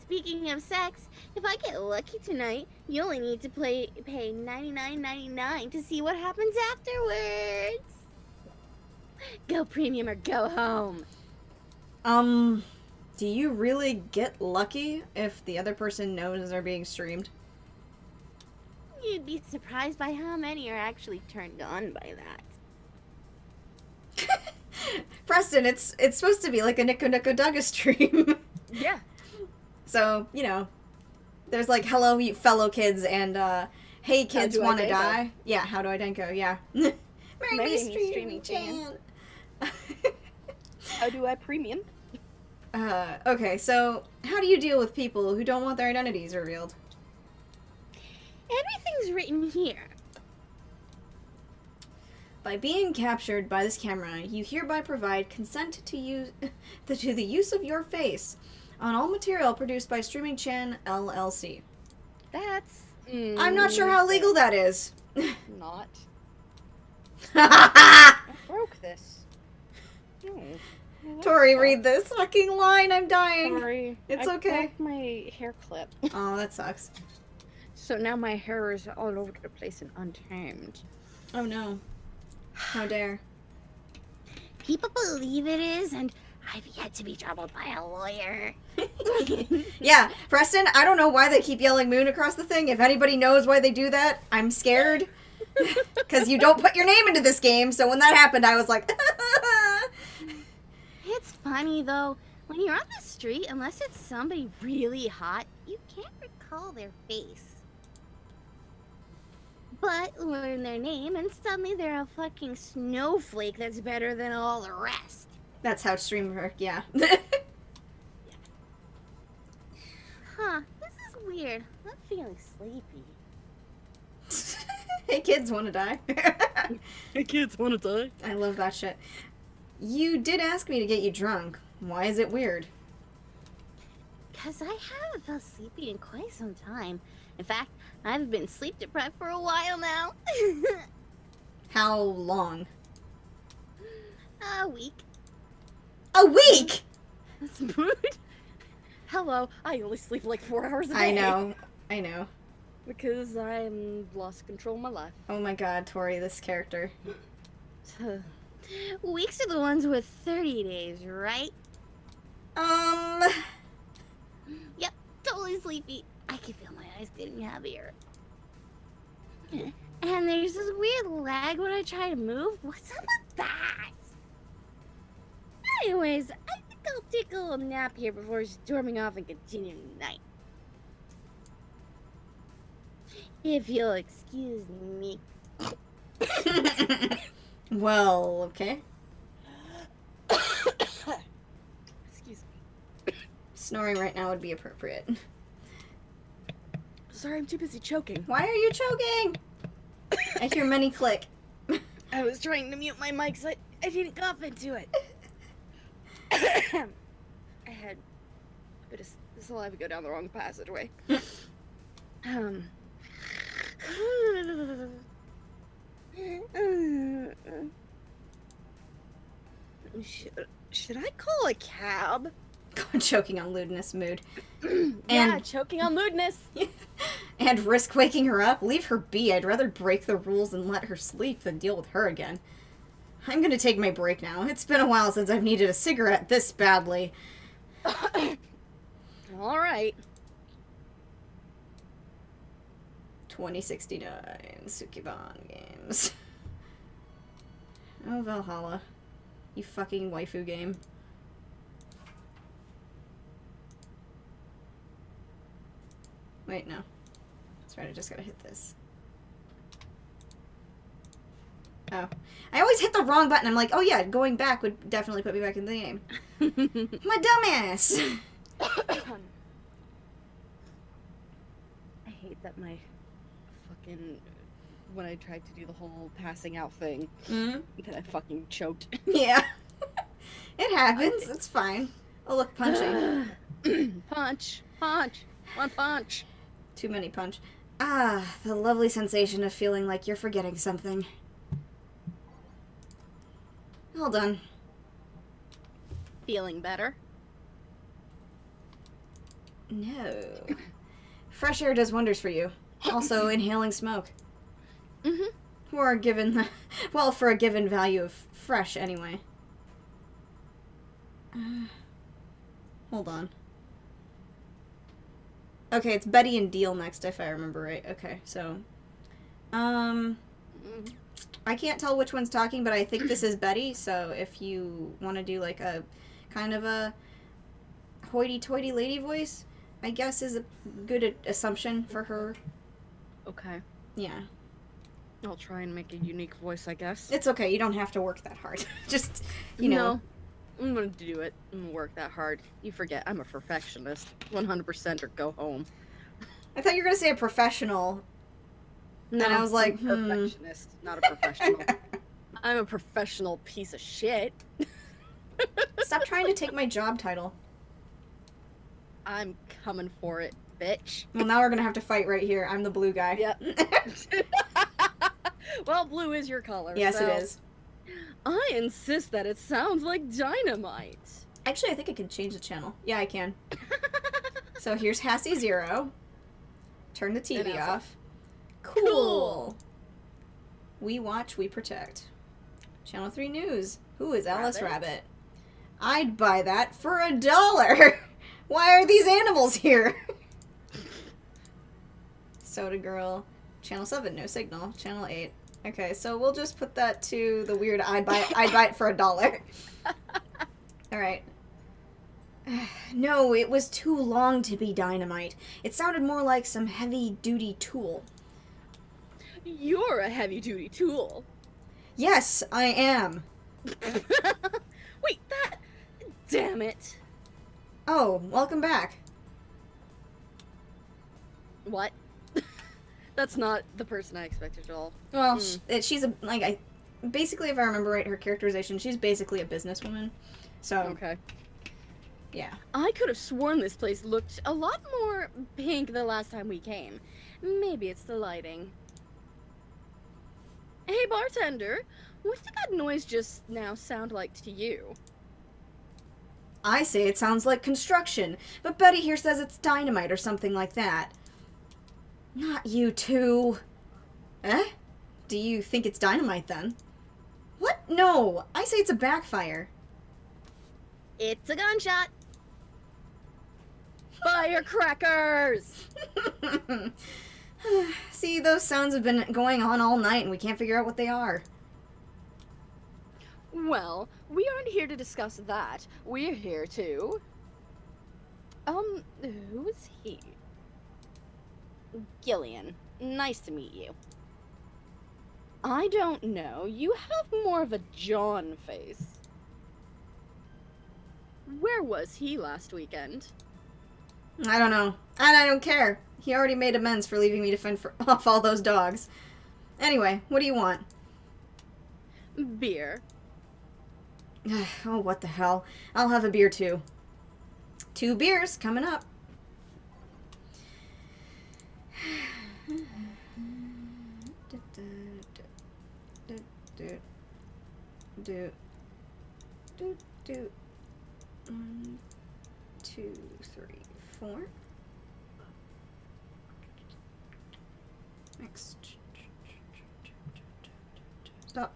Speaking of sex, if I get lucky tonight, you only need to pay $99.99 to see what happens afterwards. Go premium or go home. Do you really get lucky if the other person knows they're being streamed? You'd be surprised by how many are actually turned on by that. Preston, it's supposed to be like a Nico Nico Dugga stream. Yeah. So, you know, there's like, hello, you fellow kids, and, hey, kids do I wanna Denko? die? Yeah, how do I Denko? Yeah. Marry me, streaming Chan. Chan. How do I premium? Okay, so, how do you deal with people who don't want their identities revealed? Everything's written here. By being captured by this camera, you hereby provide consent to use to the use of your face on all material produced by Streaming Chan LLC. That's... I'm not sure how legal that is. Not. I broke this. Oh. Well, that's Tori, tough. read this fucking line. I'm dying. Sorry. It's I okay. broke my hair clip. Oh, that sucks. So now my hair is all over the place and untamed. Oh no. How dare. People believe it is, and I've yet to be troubled by a lawyer. Yeah, Preston, I don't know why they keep yelling moon across the thing. If anybody knows why they do that, I'm scared. Because you don't put your name into this game, so when that happened, I was like... It's funny, though. When you're on the street, unless it's somebody really hot, you can't recall their face. But learn their name, and suddenly they're a fucking snowflake that's better than all the rest. That's how stream work, yeah. Huh, this is weird. I'm feeling sleepy. Hey kids, wanna die? Hey kids, wanna die? I love that shit. You did ask me to get you drunk. Why is it weird? Because I haven't felt sleepy in quite some time. In fact, I've been sleep deprived for a while now. How long? A week. A week? That's rude. Hello, I only sleep like 4 hours a day. I know. Because I'm lost control of my life. Oh my god, Tori, this character. Weeks are the ones with 30 days, right? Yep, totally sleepy. I can feel my eyes getting heavier. And there's this weird lag when I try to move. What's up with that? Anyways, I think I'll take a little nap here before storming off and continuing the night. If you'll excuse me. Well, okay. Excuse me. Snoring right now would be appropriate. Sorry, I'm too busy choking. Why are you choking? I hear many click. I was trying to mute my mic so I didn't cough into it. I had a bit of saliva go down the wrong passageway. Should I call a cab? Choking on lewdness mood. Yeah, choking on lewdness. And risk waking her up? Leave her be. I'd rather break the rules and let her sleep than deal with her again. I'm gonna take my break now. It's been a while since I've needed a cigarette this badly. All right. 2069 Sukiban games. Oh, Valhalla. You fucking waifu game. Wait, no. That's right, I just gotta hit this. Oh. I always hit the wrong button. I'm like, oh yeah, going back would definitely put me back in the game. My dumbass! I hate that my fucking... when I tried to do the whole passing out thing, that I fucking choked. Yeah. It happens. It's fine. Oh, look, punching. Punch. Punch. One punch. Too many punch. Ah, the lovely sensation of feeling like you're forgetting something. All done. Feeling better? No. Fresh air does wonders for you. Also, inhaling smoke. Mm-hmm. For a given, well, for a given value of fresh, anyway. Hold on. Okay, it's Betty and Deal next, if I remember right. Okay, so, I can't tell which one's talking, but I think this is Betty, so if you want to do, like, a kind of a hoity-toity lady voice, I guess is a good assumption for her. Okay. Yeah. I'll try and make a unique voice, I guess. It's okay, you don't have to work that hard. Just, you know. No, I'm gonna do it. I'm gonna work that hard. You forget, I'm a perfectionist. 100% or go home. I thought you were going to say a professional. No, And I was like, I'm a perfectionist, not a professional. I'm a professional piece of shit. Stop trying to take my job title. I'm coming for it, bitch. Well, now we're going to have to fight right here. I'm the blue guy. Yep. Well, blue is your color. Yes, so it is. I insist that it sounds like dynamite. Actually, I think I can change the channel. Yeah, I can. So here's Hassie 0. Turn the TV And off. Cool. We watch, we protect. Channel 3 News. Who is Alice Rabbit? Rabbit? I'd buy that for $1. Why are these animals here? Soda Girl. Channel 7, no signal. Channel 8. Okay, so we'll just put that to the weird I'd buy it for $1. Alright. No, it was too long to be dynamite. It sounded more like some heavy-duty tool. You're a heavy-duty tool. Yes, I am. Wait, that... Damn it. Oh, welcome back. What? That's not the person I expected at all. Well, she's a, like, basically, if I remember right, her characterization, she's basically a businesswoman. So, Okay. yeah. I could have sworn this place looked a lot more pink the last time we came. Maybe it's the lighting. Hey, bartender. What did that noise just now sound like to you? I say it sounds like construction, but Betty here says it's dynamite or something like that. Not you two. Eh? Do you think it's dynamite then? What? No, I say it's a backfire. It's a gunshot. Firecrackers! See, those sounds have been going on all night and we can't figure out what they are. Well, we aren't here to discuss that. We're here to... who is he? Gillian, nice to meet you. I don't know. You have more of a John face. Where was he last weekend? I don't know. And I don't care. He already made amends for leaving me to fend off all those dogs. Anyway, what do you want? Beer. Oh, what the hell. I'll have a beer too. 2 beers coming up. Do. 1, 2, 3, 4. Next. Stop.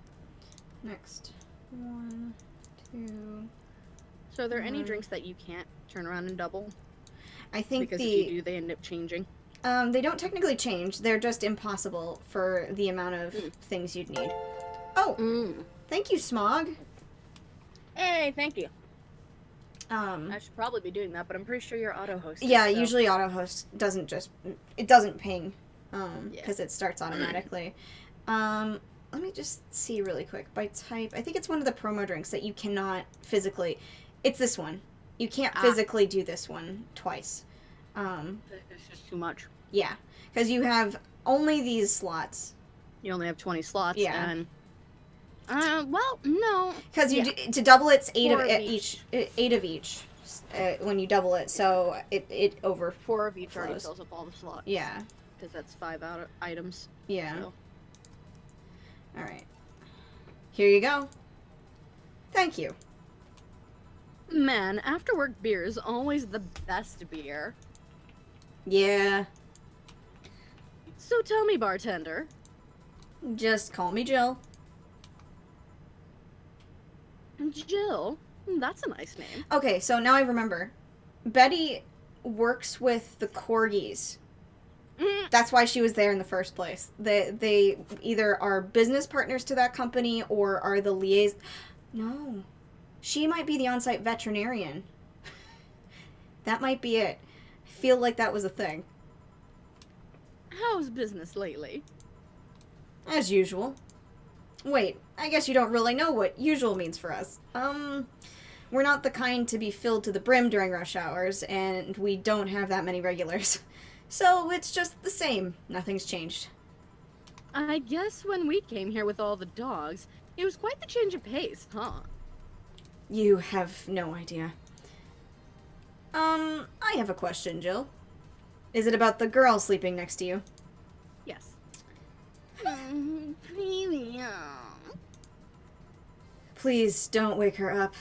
Next. 1, 2. So are there any drinks that you can't turn around and double? I think Because if you do, they end up changing. they don't technically change. They're just impossible for the amount of things you'd need. Oh, thank you, Smog. Hey, thank you. I I should probably be doing that, but I'm pretty sure you're auto-hosting. Yeah, so. usually auto-host doesn't ping, because it starts automatically. Let me just see really quick. By type, I think it's one of the promo drinks that you cannot physically... It's this one. You can't physically do this one twice. It's just too much. Yeah, because you have only these slots. You only have 20 slots, Yeah. and... well, no. Because to double it's 8 4 of of each. 8 of each when you double it, so it over... 4 of each already flows. fills up all the slots. Yeah. Because that's 5 out of items. Yeah. So. Alright. Here you go. Thank you. Man, after work beer is always the best beer. Yeah. So tell me, bartender. Just call me Jill. Jill? That's a nice name. Okay, so now I remember. Betty works with the corgis. That's why she was there in the first place. They either are business partners to that company or are the liaison... No. She might be the on-site veterinarian. That might be it. I feel like that was a thing. How's business lately? As usual. Wait, I guess you don't really know what usual means for us. We're not the kind to be filled to the brim during rush hours, and we don't have that many regulars. So it's just the same. Nothing's changed. I guess when we came here with all the dogs, it was quite the change of pace, huh? You have no idea. I have a question, Jill. Is it about the girl sleeping next to you? Yes. Please don't wake her up.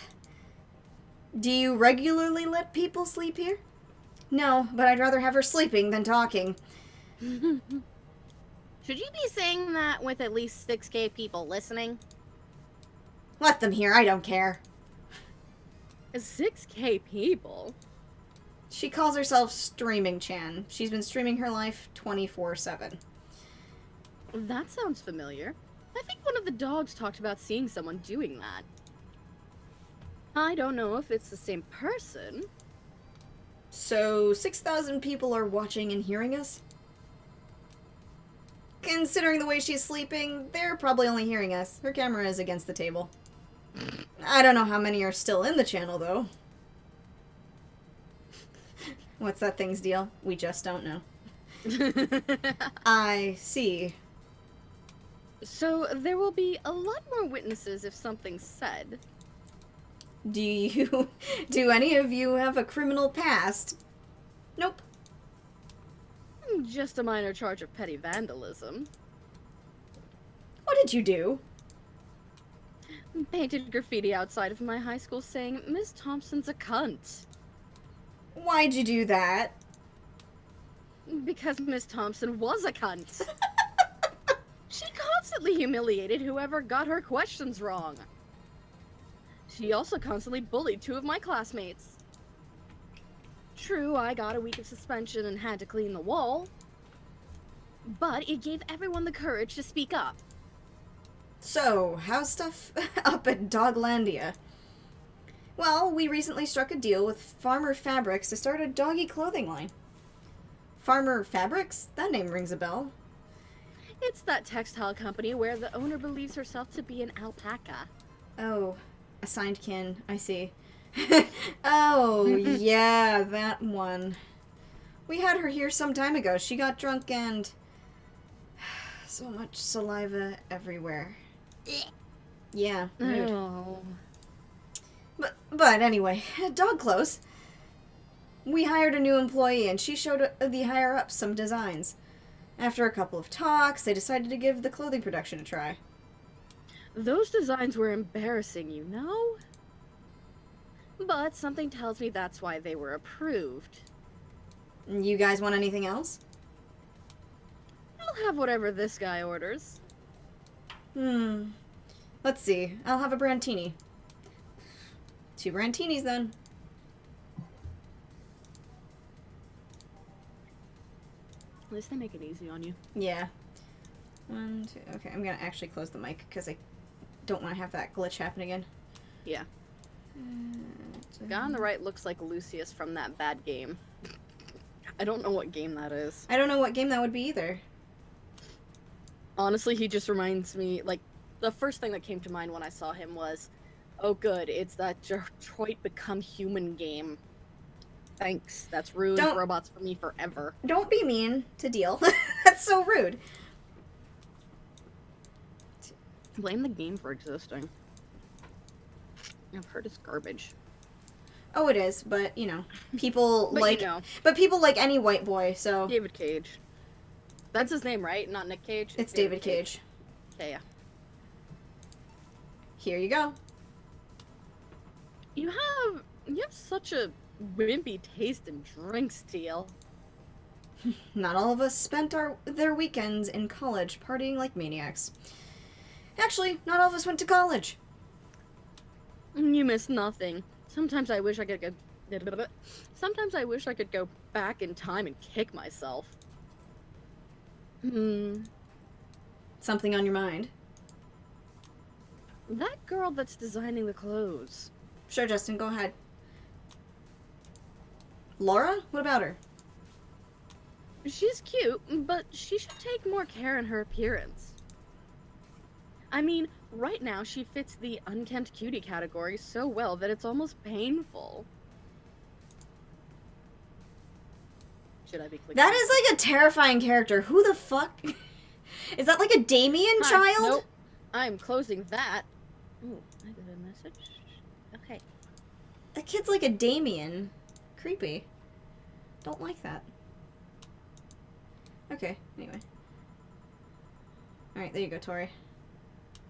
Do you regularly let people sleep here? No, but I'd rather have her sleeping than talking. Should you be saying that with at least 6K people listening? Let them hear, I don't care. 6K people? She calls herself Streaming Chan. She's been streaming her life 24/7. That sounds familiar. I think one of the dogs talked about seeing someone doing that. I don't know if it's the same person. So, 6,000 people are watching and hearing us? Considering the way she's sleeping, they're probably only hearing us. Her camera is against the table. I don't know how many are still in the channel, though. What's that thing's deal? We just don't know. I see. So, there will be a lot more witnesses if something's said. Do any of you have a criminal past? Nope. Just a minor charge of petty vandalism. What did you do? Painted graffiti outside of my high school saying, Miss Thompson's a cunt. Why'd you do that? Because Miss Thompson was a cunt. She constantly humiliated whoever got her questions wrong. She also constantly bullied 2 of my classmates. True, I got a week of suspension and had to clean the wall. But it gave everyone the courage to speak up. So, how's stuff up at Doglandia? Well, we recently struck a deal with Farmer Fabrics to start a doggy clothing line. Farmer Fabrics? That name rings a bell. It's that textile company where the owner believes herself to be an alpaca. Oh, assigned kin. I see. Oh, yeah, that one. We had her here some time ago. She got drunk and... so much saliva everywhere. Yeah. Rude. Oh. But anyway, dog clothes. We hired a new employee and she showed the higher-ups some designs. After a couple of talks, they decided to give the clothing production a try. Those designs were embarrassing, you know? But something tells me that's why they were approved. You guys want anything else? I'll have whatever this guy orders. Let's see. I'll have a Brantini. 2 Brantinis, then. At least they make it easy on you. Yeah. 1, 2... Okay, I'm gonna actually close the mic, because I don't want to have that glitch happen again. Yeah. The guy on the right looks like Lucius from that bad game. I don't know what game that is. I don't know what game that would be either. Honestly, he just reminds me, like, the first thing that came to mind when I saw him was, oh good, it's that Detroit Become Human game. Thanks, that's ruined robots for me forever. Don't be mean to Deal. That's so rude. Blame the game for existing. I've heard it's garbage. Oh, it is, but, you know, people But like... you know. But people like any white boy, so... David Cage. That's his name, right? Not Nick Cage? It's David Cage. Okay, yeah. Here you go. You have such a wimpy taste in drinks, Teal. Not all of us spent their weekends in college partying like maniacs. Actually, not all of us went to college. You miss nothing. Sometimes I wish I could go... Sometimes I wish I could go back in time and kick myself. Something on your mind? That girl that's designing the clothes. Sure, Justin, go ahead. Laura? What about her? She's cute, but she should take more care in her appearance. I mean, right now she fits the unkempt cutie category so well that it's almost painful. Should I be clicking? That is like a terrifying character. Who the fuck? Is that like a Damien Hi, child? Nope. I'm closing that. Ooh, I got a message. Okay. That kid's like a Damien. Creepy. Don't like that. Okay, anyway. Alright, there you go, Tori.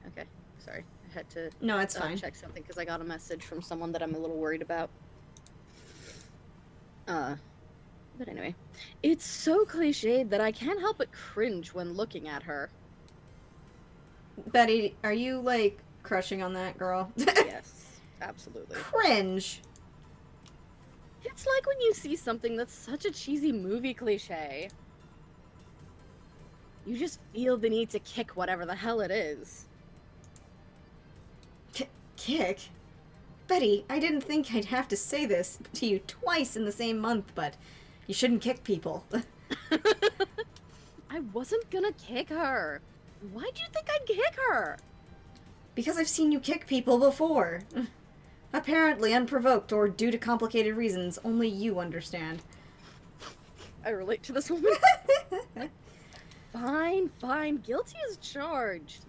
Okay. Sorry. I had to No, it's fine. check something because I got a message from someone that I'm a little worried about. But anyway. It's so cliched that I can't help but cringe when looking at her. Betty, are you, like, crushing on that girl? Yes, absolutely. Cringe. It's like when you see something that's such a cheesy movie cliche. You just feel the need to kick whatever the hell it is. Kick? Betty, I didn't think I'd have to say this to you twice in the same month, but you shouldn't kick people. I wasn't gonna kick her. Why do you think I'd kick her? Because I've seen you kick people before. Apparently unprovoked or due to complicated reasons only you understand. I relate to this woman. Fine. Guilty as charged.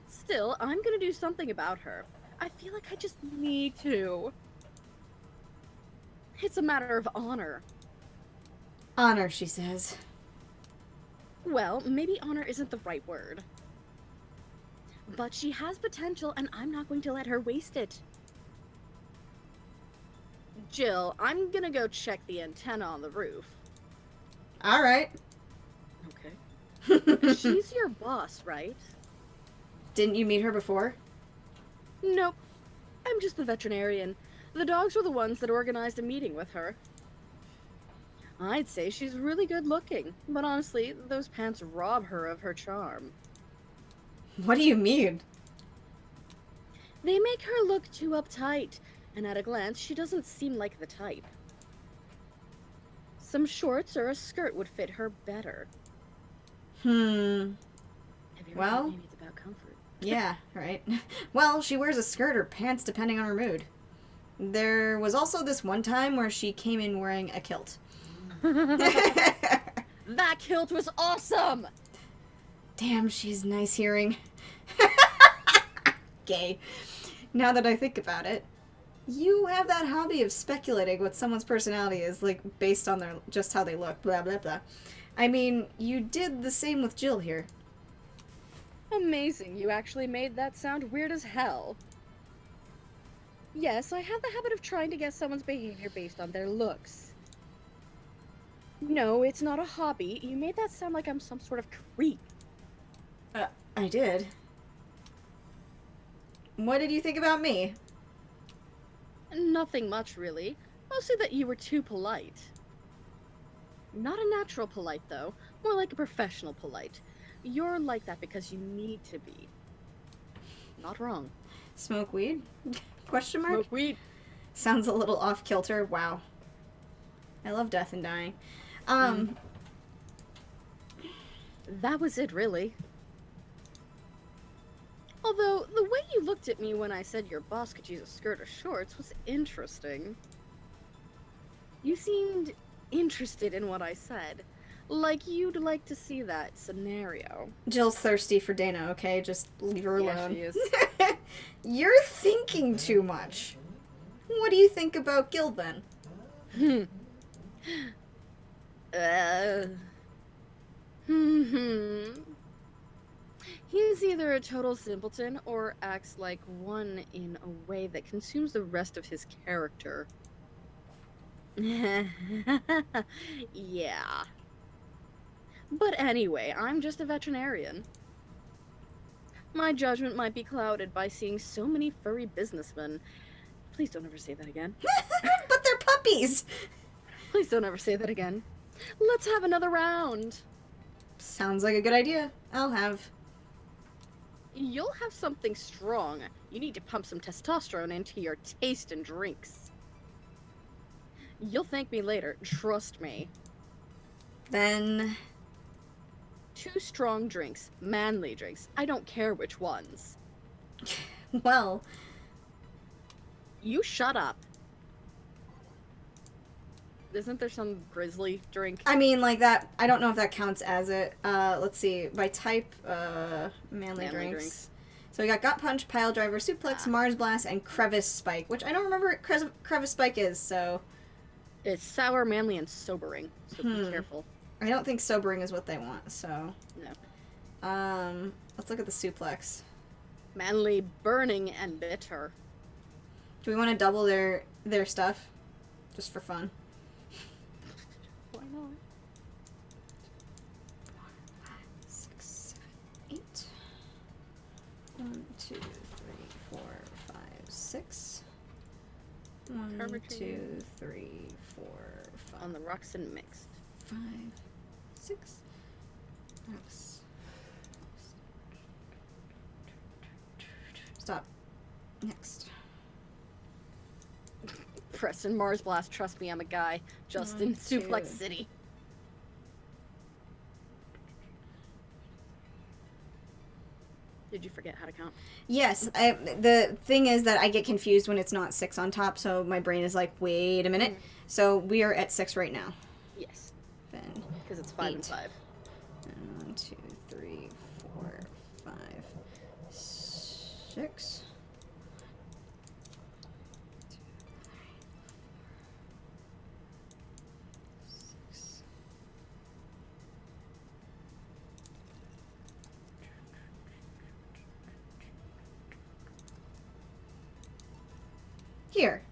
Still, I'm gonna do something about her. I feel like I just need to. It's a matter of honor. Honor, she says. Well, maybe honor isn't the right word. But she has potential, and I'm not going to let her waste it. Jill, I'm gonna go check the antenna on the roof. Alright. Okay. She's your boss, right? Didn't you meet her before? Nope. I'm just the veterinarian. The dogs were the ones that organized a meeting with her. I'd say she's really good looking, but honestly, those pants rob her of her charm. What do you mean? They make her look too uptight, and at a glance, she doesn't seem like the type. Some shorts or a skirt would fit her better. Hmm. Have you ever Well- thought maybe it's about comfort? Yeah, right. Well, she wears a skirt or pants depending on her mood. There was also this one time where she came in wearing a kilt. That kilt was awesome! Damn, she's nice hearing. Gay. Now that I think about it, you have that hobby of speculating what someone's personality is, like, based on their just how they look, blah, blah, blah. I mean, you did the same with Jill here. Amazing, you actually made that sound weird as hell. Yes, I have the habit of trying to guess someone's behavior based on their looks. No, it's not a hobby. You made that sound like I'm some sort of creep. I did. What did you think about me? Nothing much, really. Mostly that you were too polite. Not a natural polite, though. More like a professional polite. You're like that because you need to be. Not wrong. Smoke weed? Question mark? Smoke weed. Sounds a little off kilter. Wow. I love death and dying. That was it, really. Although, the way you looked at me when I said your boss could use a skirt or shorts was interesting. You seemed interested in what I said. Like you'd like to see that scenario. Jill's thirsty for Dana, okay? Just leave her Yeah, alone. she is. You're thinking too much. What do you think about Gil then? He's either a total simpleton or acts like one in a way that consumes the rest of his character. Yeah. But anyway, I'm just a veterinarian. My judgment might be clouded by seeing so many furry businessmen. Please don't ever say that again. But they're puppies! Please don't ever say that again. Let's have another round. Sounds like a good idea. I'll have. You'll have something strong. You need to pump some testosterone into your taste and drinks. You'll thank me later, trust me. Then. 2 strong drinks, manly drinks. I don't care which ones. Well. You shut up. Isn't there some grizzly drink? I mean, like that. I don't know if that counts as it. Let's see. By type, manly drinks. So we got Gut Punch, Pile Driver, Suplex, Mars Blast, and Crevice Spike, which I don't remember what Crevice Spike is, so. It's sour, manly, and sobering, so be careful. I don't think sobering is what they want, so. No. Let's look at the Suplex. Manly, burning, and bitter. Do we want to double their stuff? Just for fun. Why not? 6, 7, 8. 1, 2, 3, 4, 5, 6. 1, Curvature. 2, 3, 4, 5. On the rocks and mixed. 5, 6. Rocks. Stop. Next. Preston Mars Blast, trust me, I'm a guy. Just in 1, 2. Suplex City. Did you forget how to count? Yes, the thing is that I get confused when it's not 6 on top, so my brain is like, wait a minute. So we are at 6 right now. Yes, Then because it's 5 and 8. 5. 1, 2, 3, 4, 5, 6. 6. Here.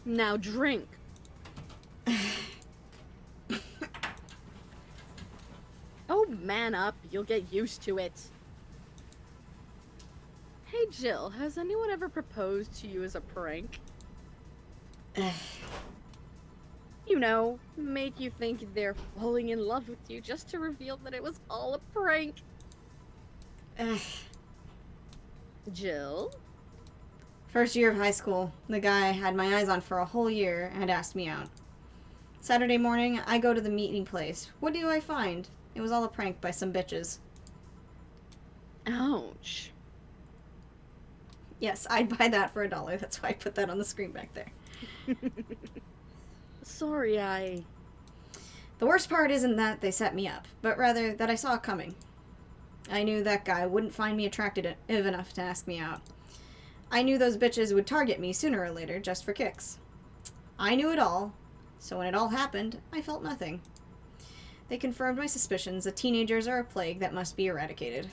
Now drink. Oh, man up. You'll get used to it. Hey, Jill, has anyone ever proposed to you as a prank? You know, make you think they're falling in love with you just to reveal that it was all a prank. Ugh. Jill? First year of high school, the guy I had my eyes on for a whole year had asked me out. Saturday morning, I go to the meeting place. What do I find? It was all a prank by some bitches. Ouch. Yes, I'd buy that for $1. That's why I put that on the screen back there. Sorry, The worst part isn't that they set me up, but rather that I saw it coming. I knew that guy wouldn't find me attractive enough to ask me out. I knew those bitches would target me sooner or later just for kicks. I knew it all, so when it all happened, I felt nothing. They confirmed my suspicions that teenagers are a plague that must be eradicated.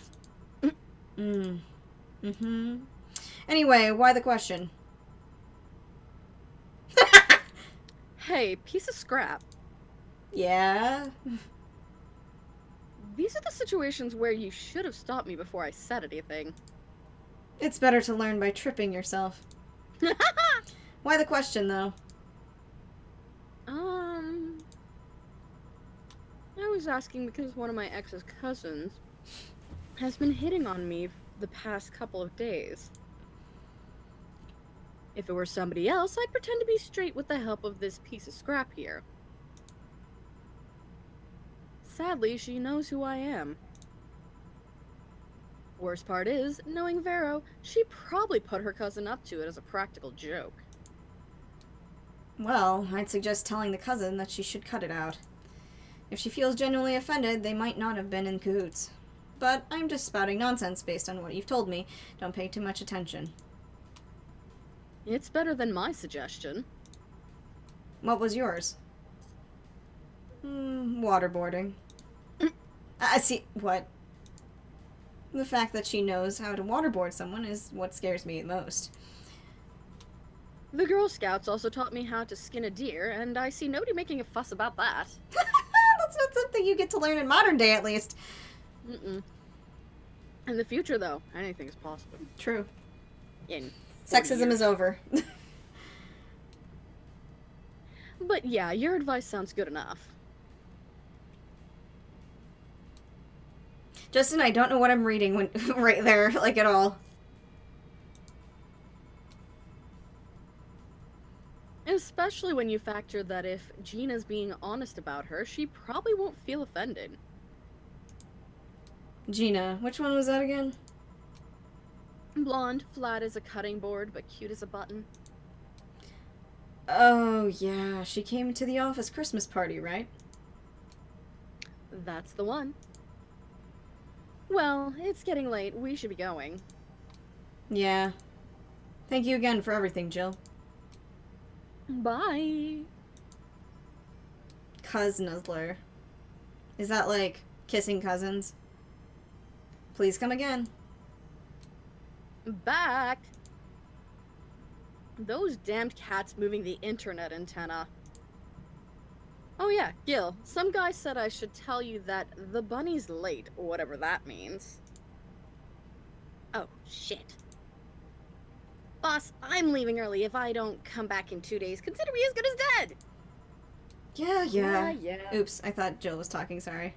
Anyway, why the question? Hey, piece of scrap. Yeah? These are the situations where you should have stopped me before I said anything. It's better to learn by tripping yourself. Why the question, though? I was asking because one of my ex's cousins has been hitting on me the past couple of days. If it were somebody else, I'd pretend to be straight with the help of this piece of scrap here. Sadly, she knows who I am. Worst part is, knowing Vero, she probably put her cousin up to it as a practical joke. Well, I'd suggest telling the cousin that she should cut it out. If she feels genuinely offended, they might not have been in cahoots. But I'm just spouting nonsense based on what you've told me. Don't pay too much attention. It's better than my suggestion. What was yours? Waterboarding. I see. What? The fact that she knows how to waterboard someone is what scares me the most. The Girl Scouts also taught me how to skin a deer, and I see nobody making a fuss about that. That's not something you get to learn in modern day, at least. Mm-mm. In the future, though, anything is possible. True. In 40 Sexism years. is over. But yeah, your advice sounds good enough. Justin, I don't know what I'm reading when right there, like, at all. Especially when you factor that if Gina's being honest about her, she probably won't feel offended. Gina, which one was that again? Blonde, flat as a cutting board, but cute as a button. Oh, yeah. She came to the office Christmas party, right? That's the one. Well, it's getting late. We should be going. Yeah. Thank you again for everything, Jill. Bye. Cousinuzler. Is that like kissing cousins? Please come again. Back. Those damned cats moving the internet antenna. Oh yeah, Gil, some guy said I should tell you that the bunny's late, whatever that means. Oh, shit. Boss, I'm leaving early. If I don't come back in 2 days, consider me as good as dead. Yeah. Yeah. Oops, I thought Jill was talking, sorry.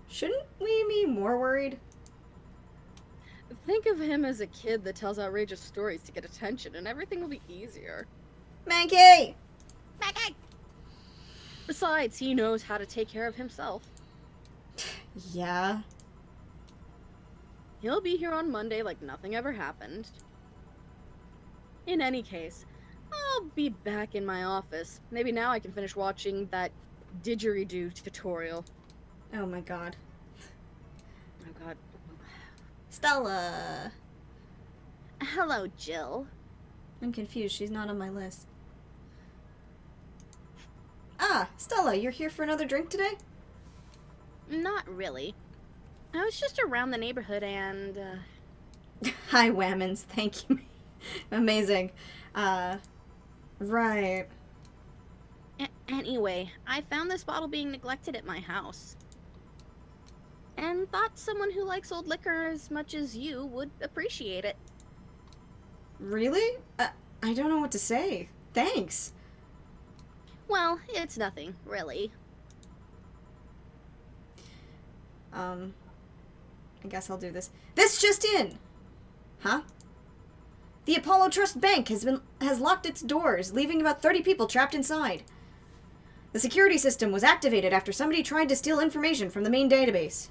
Shouldn't we be more worried? Think of him as a kid that tells outrageous stories to get attention, and everything will be easier. Mankey! Maggie! Besides, he knows how to take care of himself. Yeah. He'll be here on Monday like nothing ever happened. In any case, I'll be back in my office. Maybe now I can finish watching that didgeridoo tutorial. Oh my god. Oh god. Stella! Hello, Jill. I'm confused, she's not on my list. Ah, Stella, you're here for another drink today? Not really. I was just around the neighborhood and, Hi, Whammons, thank you. Amazing. Right. Anyway, I found this bottle being neglected at my house. And thought someone who likes old liquor as much as you would appreciate it. Really? I don't know what to say. Thanks. Well, it's nothing, really. I guess I'll do this. This just in! Huh? The Apollo Trust Bank has locked its doors, leaving about 30 people trapped inside. The security system was activated after somebody tried to steal information from the main database.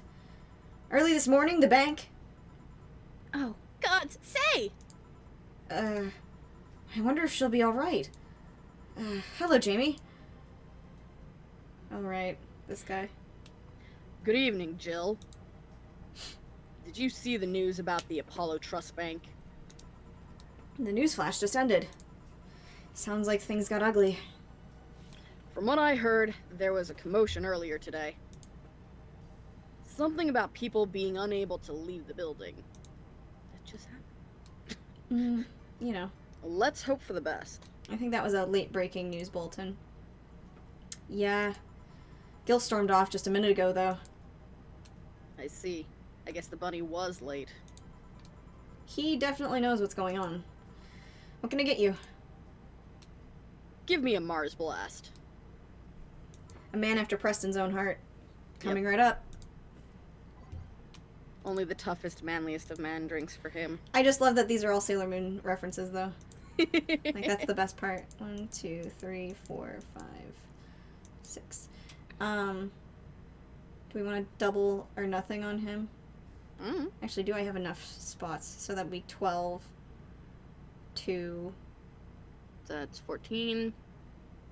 Early this morning, the bank... Oh, God, say! I wonder if she'll be alright. Hello, Jamie. Alright, this guy. Good evening, Jill. Did you see the news about the Apollo Trust Bank? The news flash just ended. Sounds like things got ugly. From what I heard, there was a commotion earlier today. Something about people being unable to leave the building. That just happened. You know. Let's hope for the best. I think that was a late-breaking news bulletin. Yeah. Gil stormed off just a minute ago, though. I see. I guess the bunny was late. He definitely knows what's going on. What can I get you? Give me a Mars blast. A man after Preston's own heart. Coming right up. Only the toughest, manliest of man drinks for him. I just love that these are all Sailor Moon references, though. Like, that's the best part. 1, 2, 3, 4, 5, 6. Do we want to double or nothing on him? Actually, do I have enough spots? So that'd be 12, 2... That's 14.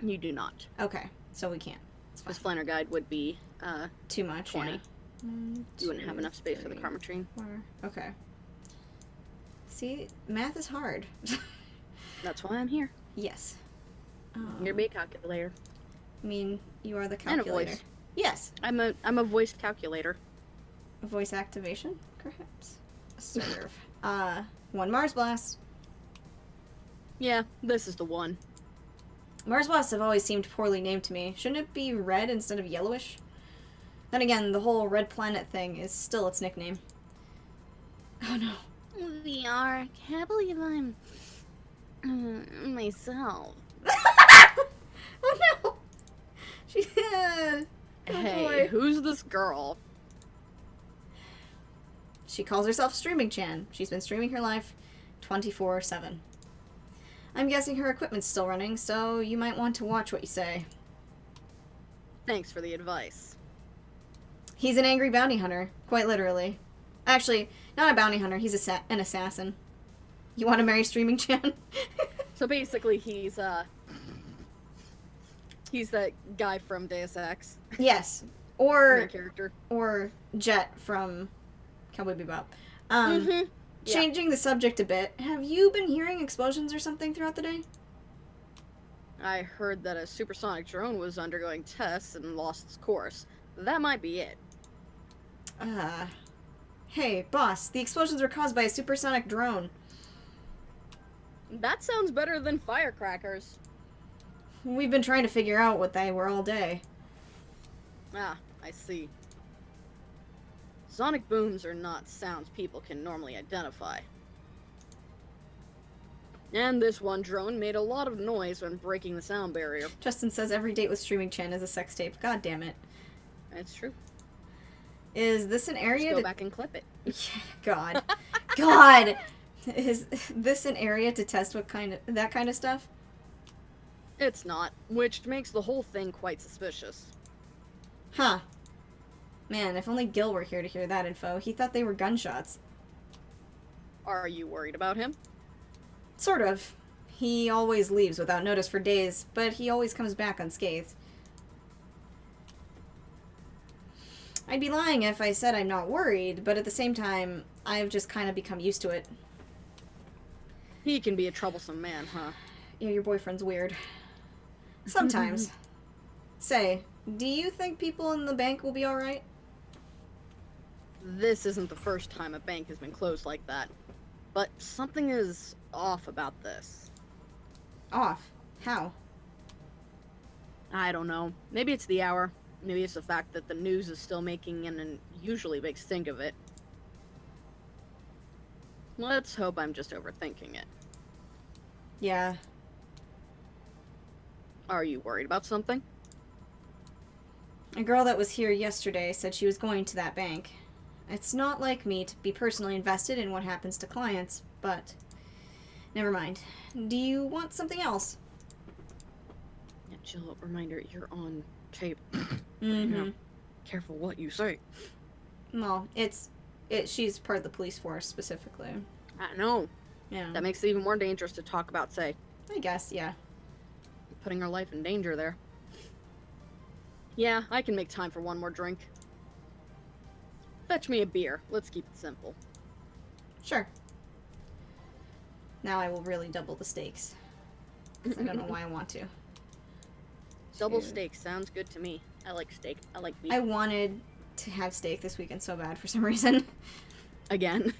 You do not. Okay, so we can't. It's fine. This Flanner guide would be, Too much, 20. yeah. 1, You wouldn't have 2, enough space for the 3, karma tree. 4. Okay. See, math is hard. That's why I'm here. Yes. I'm here to be a calculator. I mean, you are the And a calculator. voice. Yes. I'm a voiced calculator. Voice activation, perhaps. Serve. 1 Mars Blast. Yeah, this is the one. Mars Blasts have always seemed poorly named to me. Shouldn't it be red instead of yellowish? Then again, the whole red planet thing is still its nickname. Oh no. VR, can't believe I'm myself. Oh no! She. Oh Hey, boy. who's this girl? She calls herself Streaming Chan. She's been streaming her life 24/7. I'm guessing her equipment's still running, so you might want to watch what you say. Thanks for the advice. He's an angry bounty hunter, quite literally. Actually, not a bounty hunter, he's an assassin. You want to marry Streaming Chan? So basically, he's that guy from Deus Ex. Yes. Main Or character. Jet from Cowboy Bebop. Yeah. Changing the subject a bit, have you been hearing explosions or something throughout the day? I heard that a supersonic drone was undergoing tests and lost its course. That might be it. Hey, boss, the explosions were caused by a supersonic drone. That sounds better than firecrackers. We've been trying to figure out what they were all day. Ah, I see. Sonic booms are not sounds people can normally identify. And this one drone made a lot of noise when breaking the sound barrier. Justin says every date with Streaming Chan is a sex tape. God damn it. It's true. Is this an area Just go to... back and clip it. Yeah, God. God! Is this an area to test that kind of stuff? It's not, which makes the whole thing quite suspicious. Huh. Man, if only Gil were here to hear that info. He thought they were gunshots. Are you worried about him? Sort of. He always leaves without notice for days, but he always comes back unscathed. I'd be lying if I said I'm not worried, but at the same time, I've just kind of become used to it. He can be a troublesome man, huh? Yeah, your boyfriend's weird. Sometimes. Say, do you think people in the bank will be alright? This isn't the first time a bank has been closed like that. But something is off about this. Off? How? I don't know. Maybe it's the hour. Maybe it's the fact that the news is still making an unusually big stink of it. Let's hope I'm just overthinking it. Yeah. Are you worried about something? A girl that was here yesterday said she was going to that bank. It's not like me to be personally invested in what happens to clients, but never mind. Do you want something else? Yeah, Jill, reminder, you're on tape. Mm-hmm. Yeah. Careful what you say. Well, she's part of the police force specifically. I know. Yeah. That makes it even more dangerous to talk about, say. I guess, yeah. Putting her life in danger there. Yeah, I can make time for one more drink. Fetch me a beer. Let's keep it simple. Sure. Now I will really double the stakes. 'Cause I don't know why I want to. Double Two. steak sounds good to me. I like steak. I like beef. I wanted to have steak this weekend so bad for some reason. Again.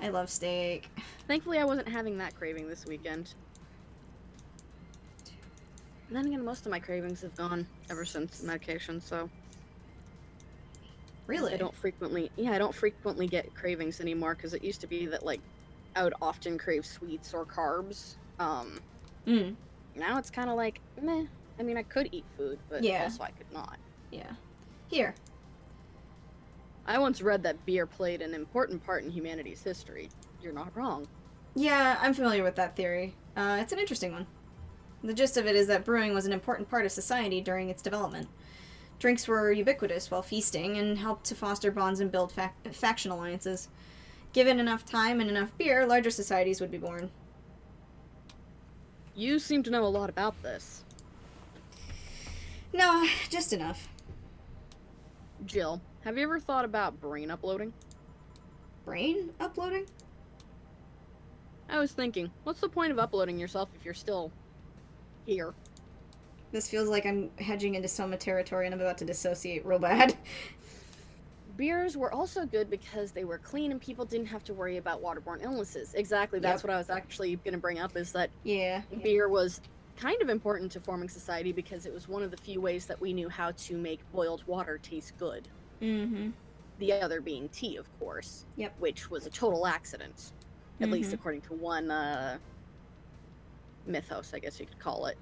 I love steak. Thankfully, I wasn't having that craving this weekend. And then again, most of my cravings have gone ever since the medication, so Really? I don't frequently get cravings anymore, because it used to be that, like, I would often crave sweets or carbs. Now it's kind of like, meh. I mean, I could eat food, but Yeah. also I could not. Yeah. Here. I once read that beer played an important part in humanity's history. You're not wrong. Yeah, I'm familiar with that theory. It's an interesting one. The gist of it is that brewing was an important part of society during its development. Drinks were ubiquitous while feasting and helped to foster bonds and build faction alliances. Given enough time and enough beer, larger societies would be born. You seem to know a lot about this. No, just enough. Jill, have you ever thought about brain uploading? Brain uploading? I was thinking, what's the point of uploading yourself if you're still here? This feels like I'm hedging into Soma territory and I'm about to dissociate real bad. Beers were also good because they were clean and people didn't have to worry about waterborne illnesses. Exactly, that's Yep. what I was actually going to bring up, is that Yeah. beer was kind of important to forming society because it was one of the few ways that we knew how to make boiled water taste good. Mm-hmm. The other being tea, of course. Yep. Which was a total accident. At least according to one mythos, I guess you could call it.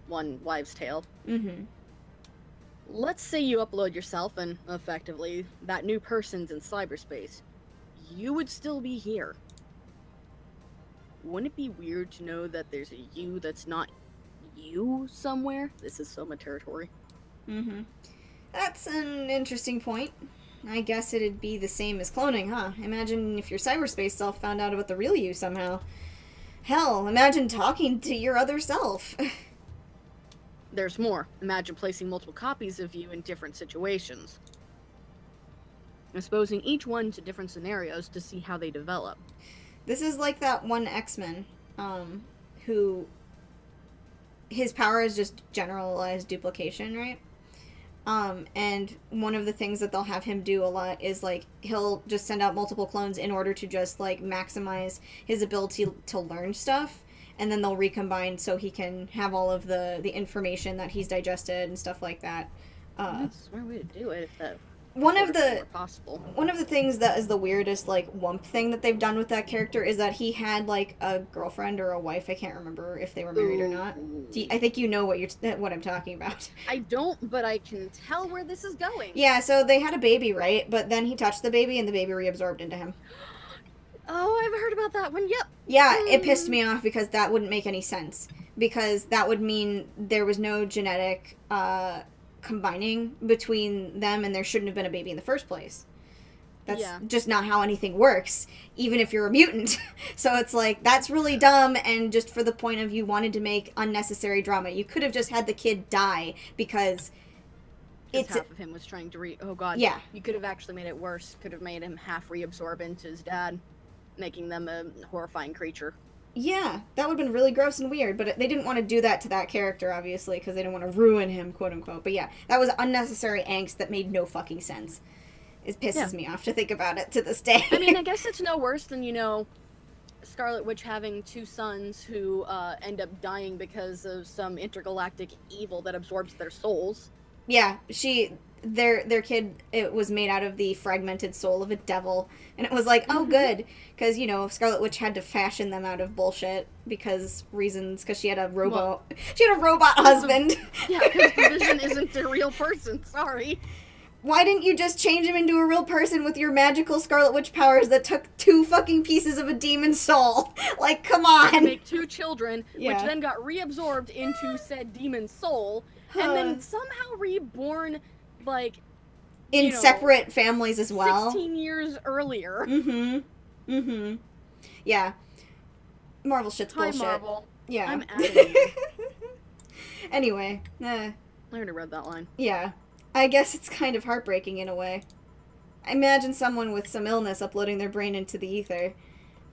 One wives' tale. Mm-hmm. Let's say you upload yourself and, effectively, that new person's in cyberspace. You would still be here. Wouldn't it be weird to know that there's a you that's not you somewhere? This is Soma territory. Mm-hmm. That's an interesting point. I guess it'd be the same as cloning, huh? Imagine if your cyberspace self found out about the real you somehow. Hell, imagine talking to your other self. There's more. Imagine placing multiple copies of you in different situations. Exposing each one to different scenarios to see how they develop. This is like that one X-Men, who his power is just generalized duplication, right? And one of the things that they'll have him do a lot is, like, he'll just send out multiple clones in order to just, like, maximize his ability to learn stuff, and then they'll recombine so he can have all of the information that he's digested and stuff like that. That's a smart way to do it, if that One of were the possible. One of the things that is the weirdest, like, wump thing that they've done with that character is that he had, like, a girlfriend or a wife. I can't remember if they were married or not. I think you know what I'm talking about. I don't, but I can tell where this is going. Yeah, so they had a baby, right? But then he touched the baby and the baby reabsorbed into him. Oh, I've heard about that one. Yep. Yeah, it pissed me off because that wouldn't make any sense. Because that would mean there was no genetic combining between them, and there shouldn't have been a baby in the first place. That's just not how anything works, even if you're a mutant. So it's like, that's really dumb, and just for the point of you wanted to make unnecessary drama. You could have just had the kid die, because it's... half of him was trying to oh god. Yeah. You could have actually made it worse. Could have made him half reabsorb into his dad, making them a horrifying creature. Yeah, that would have been really gross and weird, but they didn't want to do that to that character, obviously, because they didn't want to ruin him, quote-unquote. But yeah, that was unnecessary angst that made no fucking sense. It pisses me off to think about it to this day. I mean, I guess it's no worse than, Scarlet Witch having two sons who end up dying because of some intergalactic evil that absorbs their souls. Yeah, their kid, it was made out of the fragmented soul of a devil, and it was like, oh, good, because, Scarlet Witch had to fashion them out of bullshit because she had a robot husband. Yeah, because the Vision isn't a real person, sorry. Why didn't you just change him into a real person with your magical Scarlet Witch powers that took 2 fucking pieces of a demon soul? Like, come To on! make 2 children, Yeah. which then got reabsorbed into said demon soul, and then somehow reborn, like, In you know, separate families as well. 16 years earlier. Mm-hmm. Mm-hmm. Yeah. Marvel shit's Hi, bullshit. Marvel. Yeah. I'm out of here. Anyway, I already read that line. yeah. I guess it's kind of heartbreaking in a way. Imagine someone with some illness uploading their brain into the ether,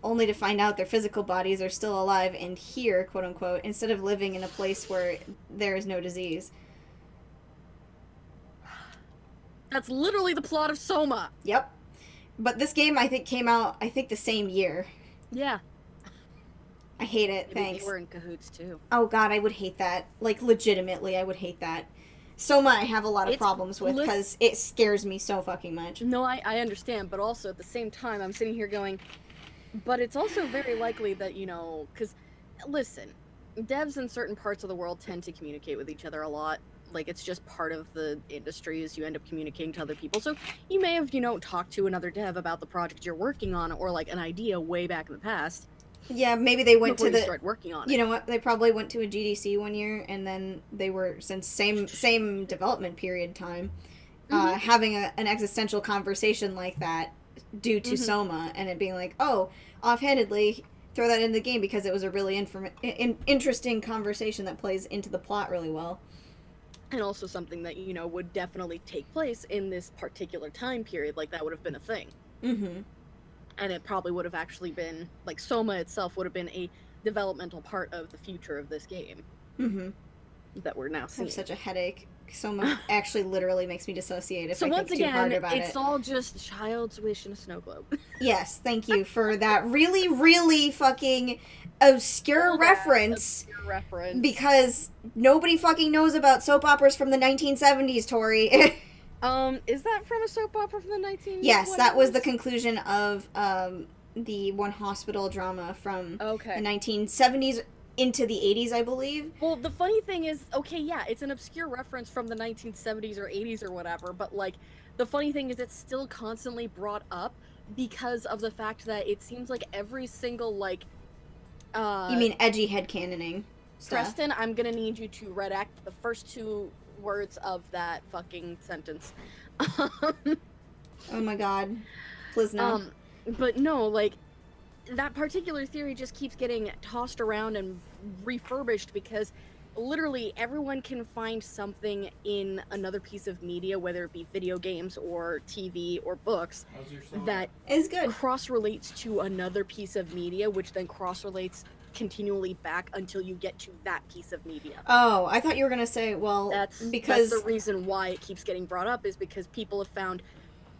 only to find out their physical bodies are still alive and here, quote unquote, instead of living in a place where there is no disease. That's literally the plot of Soma. Yep. But this game, I think, came out, the same year. Yeah. I hate it, Maybe thanks. they were in cahoots, too. Oh god, I would hate that. Like, legitimately, I would hate that. Soma, I have a lot of It's problems with, because it scares me so fucking much. No, I understand, but also at the same time, I'm sitting here going, but it's also very likely that, you know, because, listen, devs in certain parts of the world tend to communicate with each other a lot. Like, it's just part of the industry is you end up communicating to other people. So you may have, you know, talked to another dev about the project you're working on or, like, an idea way back in the past. Yeah, maybe they went before to you the... start working on You it. know what? They probably went to a GDC one year, and then they were, since same development period time, having an existential conversation like that due to Soma, and it being like, oh, offhandedly, throw that in the game because it was a really interesting conversation that plays into the plot really well. And also something that, you know, would definitely take place in this particular time period. Like, that would have been a thing. Mm-hmm. And it probably would have actually been, like, Soma itself would have been a developmental part of the future of this game. Mm-hmm. That we're now I seeing. have such a headache. Soma actually literally makes me dissociate if So I once think too hard again, about it's it. all just child's wish in a snow globe. Yes, thank you for that really, really fucking obscure reference. Obscure reference. Because nobody fucking knows about soap operas from the 1970s, Tori. Is that from a soap opera from the 19... Yes, that was the conclusion of the one hospital drama from the 1970s into the 80s, I believe. Well, the funny thing is, okay, yeah, it's an obscure reference from the 1970s or 80s or whatever, but, like, the funny thing is it's still constantly brought up because of the fact that it seems like every single, like, You mean edgy headcanoning stuff? Preston, I'm gonna need you to redact the first 2 words of that fucking sentence. Oh my god. Please no. But no, like, that particular theory just keeps getting tossed around and refurbished because literally everyone can find something in another piece of media, whether it be video games or TV or books, How's your song? that It's good. cross-relates to another piece of media, which then cross-relates continually back until you get to that piece of media. Oh, I thought you were gonna say, well, That's because... the reason why it keeps getting brought up is because people have found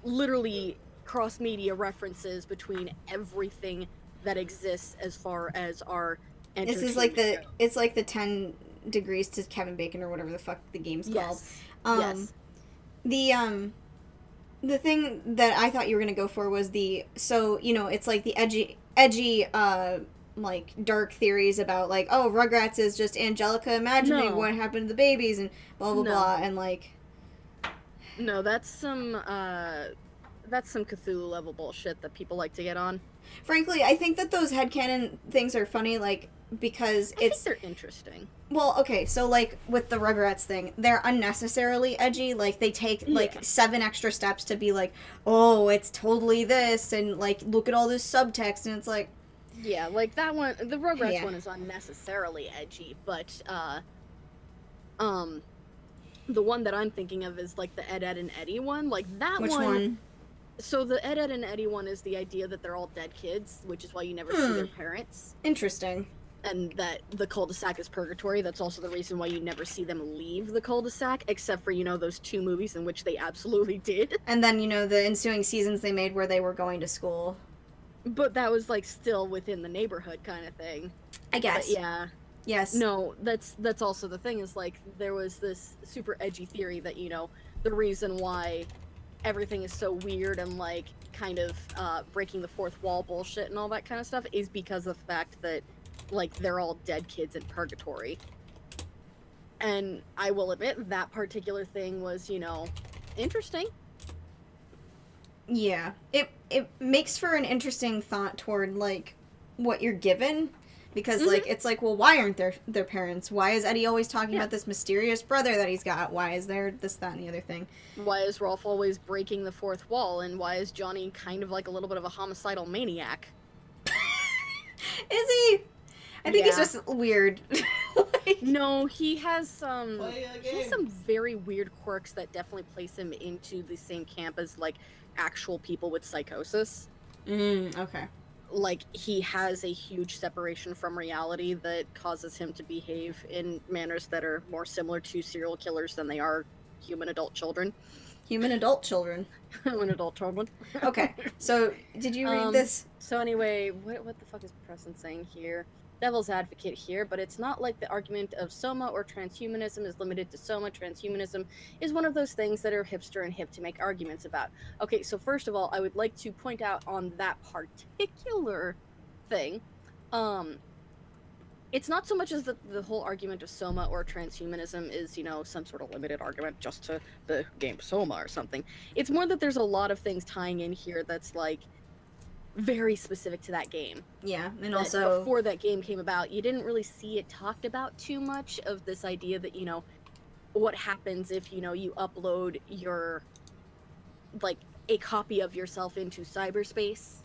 literally cross-media references between everything that exists as far as our This is like it's like the 10 degrees to Kevin Bacon or whatever the fuck the game's called. Yes. The thing that I thought you were gonna go for was it's like the edgy like dark theories about like, oh, Rugrats is just Angelica imagining what happened to the babies and blah blah blah, and like, no, that's some Cthulhu level bullshit that people like to get on. frankly, I think that those headcanon things are funny, like, because I think they're interesting. Well, okay, so, like, with the Rugrats thing, they're unnecessarily edgy. Like, they take, like, 7 extra steps to be like, oh, it's totally this, and, like, look at all this subtext, and it's like... Yeah, like, that one, the Rugrats one is unnecessarily edgy, but, the one that I'm thinking of is, like, the Ed, Edd, and Eddie one. Like, that one... Which one? So the Ed, Edd, and Eddie one is the idea that they're all dead kids, which is why you never see their parents. Interesting. And that the cul-de-sac is purgatory. That's also the reason why you never see them leave the cul-de-sac, except for, you know, those 2 movies in which they absolutely did. And then, you know, the ensuing seasons they made where they were going to school. But that was, like, still within the neighborhood kind of thing. I guess. But yeah. Yes. No, that's also the thing, is, like, there was this super edgy theory that, you know, the reason why everything is so weird and, like, kind of breaking the fourth wall bullshit and all that kind of stuff is because of the fact that, like, they're all dead kids in purgatory. And I will admit, that particular thing was, you know, interesting. Yeah. It makes for an interesting thought toward, like, what you're given. Because, like, it's like, well, why aren't their parents? Why is Eddie always talking about this mysterious brother that he's got? Why is there this, that, and the other thing? Why is Rolf always breaking the fourth wall? And why is Johnny kind of like a little bit of a homicidal maniac? Is he? I think he's Yeah. just weird. No, he has Play a he has game. some very weird quirks that definitely place him into the same camp as like actual people with psychosis. Okay. Like, he has a huge separation from reality that causes him to behave in manners that are more similar to serial killers than they are human adult children. Human adult children. Human adult children. Okay. So, did you read this? So anyway, what the fuck is Preston saying here? Devil's advocate here, but it's not like the argument of Soma or transhumanism is limited to Soma. Transhumanism is one of those things that are hipster and hip to make arguments about. Okay, so first of all, I would like to point out on that particular thing, it's not so much as the whole argument of Soma or transhumanism is, you know, some sort of limited argument just to the game Soma or something. It's more that there's a lot of things tying in here that's, like, very specific to that game. Yeah, and That also before that game came about, you didn't really see it talked about too much of this idea that, you know, what happens if, you know, you upload your, like, a copy of yourself into cyberspace.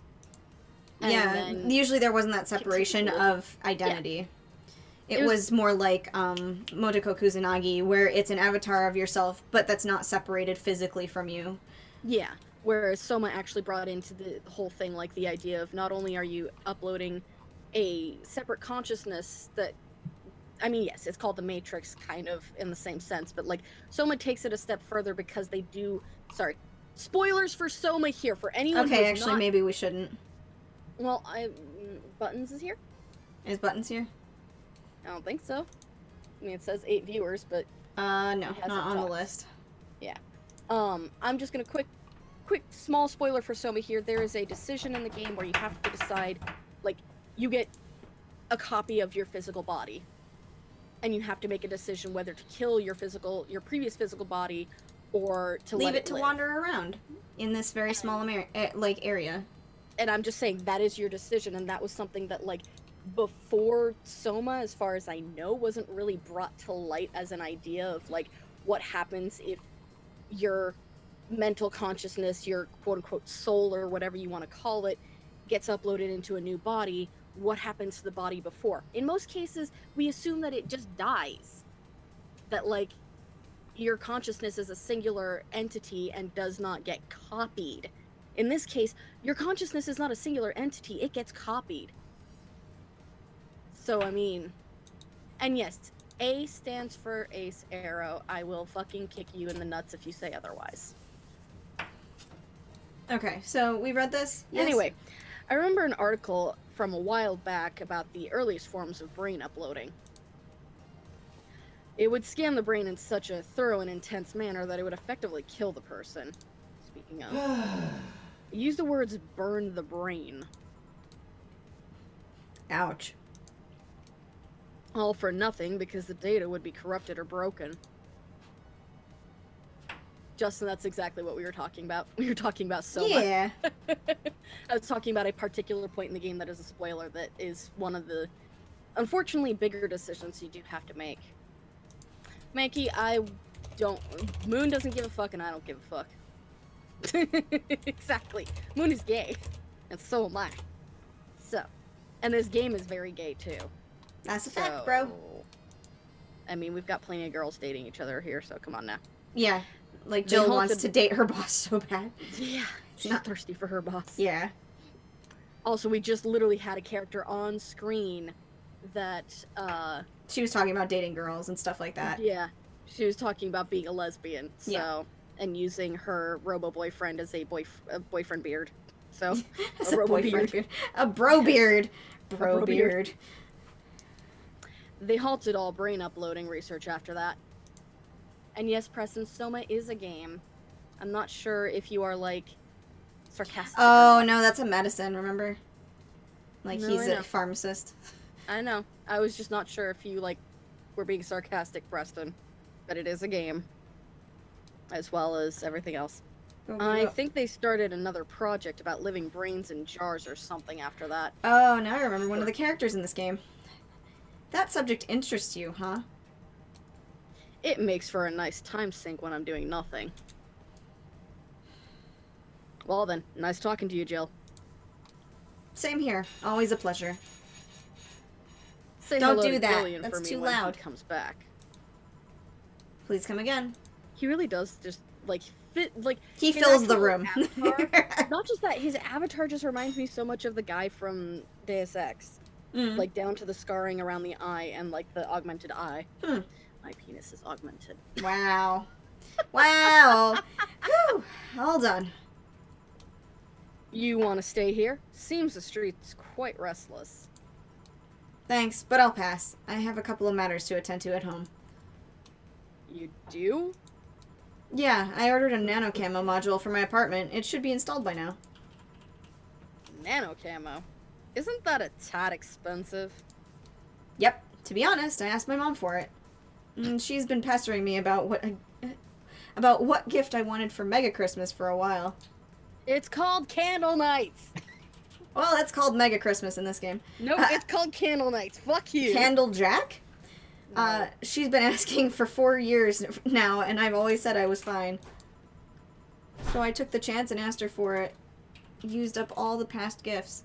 And yeah, then usually there wasn't that separation continue. of identity. It It was was- more like Motoko Kusanagi, where it's an avatar of yourself, but that's not separated physically from you. Yeah. Whereas Soma actually brought into the whole thing, like, the idea of not only are you uploading a separate consciousness that, I mean, yes, it's called the Matrix, kind of, in the same sense, but, like, Soma takes it a step further because they do, sorry, spoilers for Soma here, for anyone Okay, who's actually, not, maybe we shouldn't. well, Buttons is here? Is Buttons here? I don't think so. I mean, it says 8 viewers, but, No, hasn't not on the talked. list. I'm just gonna quick small spoiler for Soma here. There is a decision in the game where you have to decide, like, you get a copy of your physical body, and you have to make a decision whether to kill your previous physical body, or to Leave let it to live. wander around in this very small area. And I'm just saying that is your decision, and that was something that, like, before Soma, as far as I know, wasn't really brought to light as an idea of, like, what happens if your mental consciousness, your quote-unquote soul, or whatever you want to call it, gets uploaded into a new body. What happens to the body before? In most cases, we assume that it just dies. That, like, your consciousness is a singular entity and does not get copied. In this case, your consciousness is not a singular entity, it gets copied. So, I mean, and yes, A stands for Ace Arrow. I will fucking kick you in the nuts if you say otherwise. Okay, so we read this? Yes? Anyway, I remember an article from a while back about the earliest forms of brain uploading. It would scan the brain in such a thorough and intense manner that it would effectively kill the person. Speaking of, use the words burn the brain. Ouch. All for nothing because the data would be corrupted or broken. Justin, that's exactly what we were talking about. We were talking about Soma. Yeah. I was talking about a particular point in the game that is a spoiler that is one of the, unfortunately, bigger decisions you do have to make. Mankey, Moon doesn't give a fuck and I don't give a fuck. Exactly. Moon is gay. And so am I. So. And this game is very gay too. That's a fact, bro. I mean, we've got plenty of girls dating each other here, so come on now. Yeah. Like, They Jill wants halted- to date her boss so bad. Yeah. She's Not- thirsty for her boss. Yeah. Also, we just literally had a character on screen that, She was talking about dating girls and stuff like that. yeah, she was talking about being a lesbian, so, Yeah. and using her robo-boyfriend as a boyfriend beard. So, That's a a robo boyfriend beard. beard. A bro beard. Bro bro beard. beard. They halted all brain uploading research after that. And yes, Preston, Soma is a game. I'm not sure if you are, like, sarcastic. or Oh, not. no, that's a medicine, remember? Like, No, he's I a know. pharmacist. I know. I was just not sure if you, like, were being sarcastic, Preston. But it is a game. As well as everything else. I think they started another project about living brains in jars or something after that. Oh, now I remember one of the characters in this game. That subject interests you, huh? It makes for a nice time sink when I'm doing nothing. Well then, nice talking to you, Jill. Same here. Always a pleasure. Say Don't hello do to that. Gillian That's for me too when loud. he comes back. Please come again. He really does just, like, fit, like... He his fills the actual room. avatar- not just that, his avatar just reminds me so much of the guy from Deus Ex. Mm. Like, down to the scarring around the eye and, like, the augmented eye. Hmm. My penis is augmented. Wow. Wow. Whew. All done. You want to stay here? Seems the street's quite restless. Thanks, but I'll pass. I have a couple of matters to attend to at home. You do? Yeah, I ordered a nano camo module for my apartment. It should be installed by now. Nano camo. Isn't that a tad expensive? Yep. To be honest, I asked my mom for it. She's been pestering me about what gift I wanted for Mega Christmas for a while. It's called Candle Nights. Well, it's called Mega Christmas in this game. Nope, it's called Candle Nights. Fuck you. Candle Jack? No. She's been asking for 4 years now, and I've always said I was fine. So I took the chance and asked her for it. Used up all the past gifts.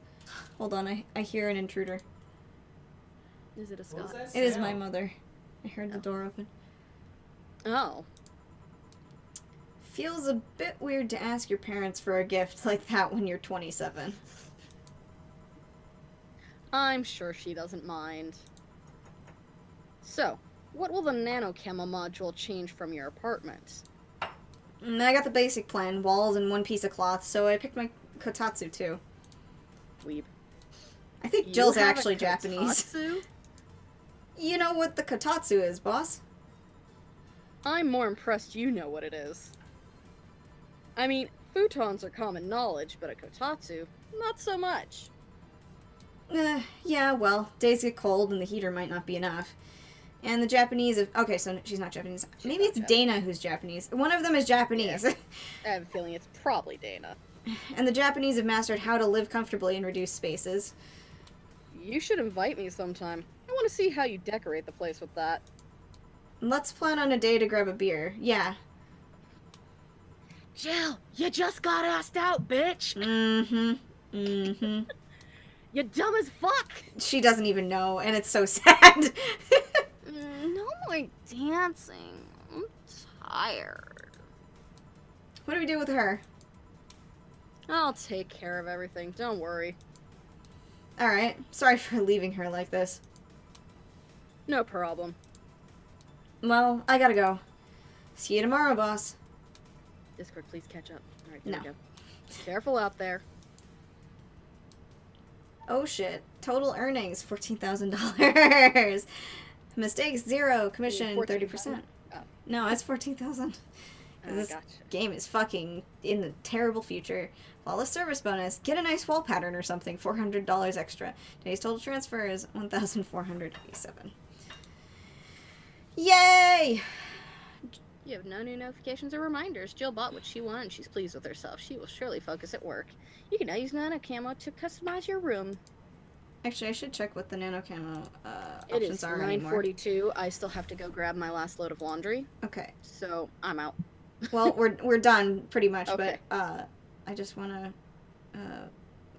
Hold on, I hear an intruder. Is it a What was Scott? that It is my sound? mother. I heard the door open. Oh. Feels a bit weird to ask your parents for a gift like that when you're 27. I'm sure she doesn't mind. So, what will the nano camo module change from your apartment? I got the basic plan, walls and one piece of cloth, so I picked my kotatsu too. Weeb. I think You Jill's have a actually Japanese. kotatsu? You know what the kotatsu is, boss? I'm more impressed you know what it is. I mean, futons are common knowledge, but a kotatsu, not so much. Yeah, well, days get cold and the heater might not be enough. And the Japanese have... Okay, so she's not Japanese. Maybe not it's Japanese. Dana who's Japanese. One of them is Japanese. I have a feeling it's probably Dana. And the Japanese have mastered how to live comfortably in reduced spaces. You should invite me sometime. I want to see how you decorate the place with that. Let's plan on a day to grab a beer. Yeah. Jill, you just got asked out, bitch! Mm-hmm. Mm-hmm. You're dumb as fuck! She doesn't even know, and it's so sad. No more dancing. I'm tired. What do we do with her? I'll take care of everything, don't worry. Alright. Sorry for leaving her like this. No problem. Well, I gotta go. See you tomorrow, boss. Discord, please catch up. Alright, here No. we go. Careful out there. Oh shit. Total earnings, $14,000. Mistakes, 0. Commission, 30%. Oh. No, it's 14,000. This Gotcha. game is fucking in the terrible future. Flawless service bonus. Get a nice wall pattern or something. $400 extra. Today's total transfer is $1,487. Yay! You have no new notifications or reminders. Jill bought what she wanted and she's pleased with herself. She will surely focus at work. You can now use nano camo to customize your room. Actually, I should check what the nano camo It options is are anymore. 9:42. I still have to go grab my last load of laundry, Okay. so I'm out. Well, we're done pretty much, Okay. but I just want to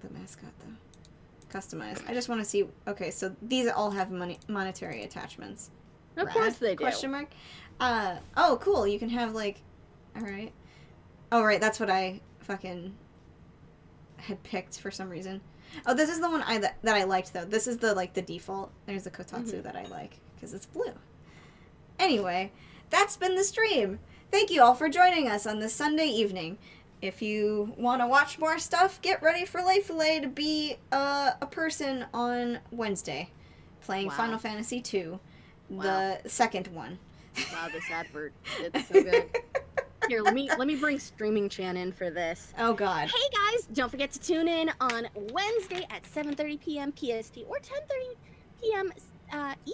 the mascot though. Customize. I just want to see. Okay, so these all have monetary attachments. Of course they do. Question mark. Oh, cool. You can have like. All right. Oh, right. That's what I fucking had picked for some reason. Oh, this is the one that I liked though. This is the like the default. There's the kotatsu that I like because it's blue. Anyway, that's been the stream. Thank you all for joining us on this Sunday evening. If you want to watch more stuff, get ready for Layfilet to be a person on Wednesday, playing Wow. Final Fantasy II, Wow. the second one. Wow, this advert. It's so good. Here, let me bring Streaming Chan in for this. Oh God. Hey guys, don't forget to tune in on Wednesday at 7:30 p.m. PST or 10:30 p.m.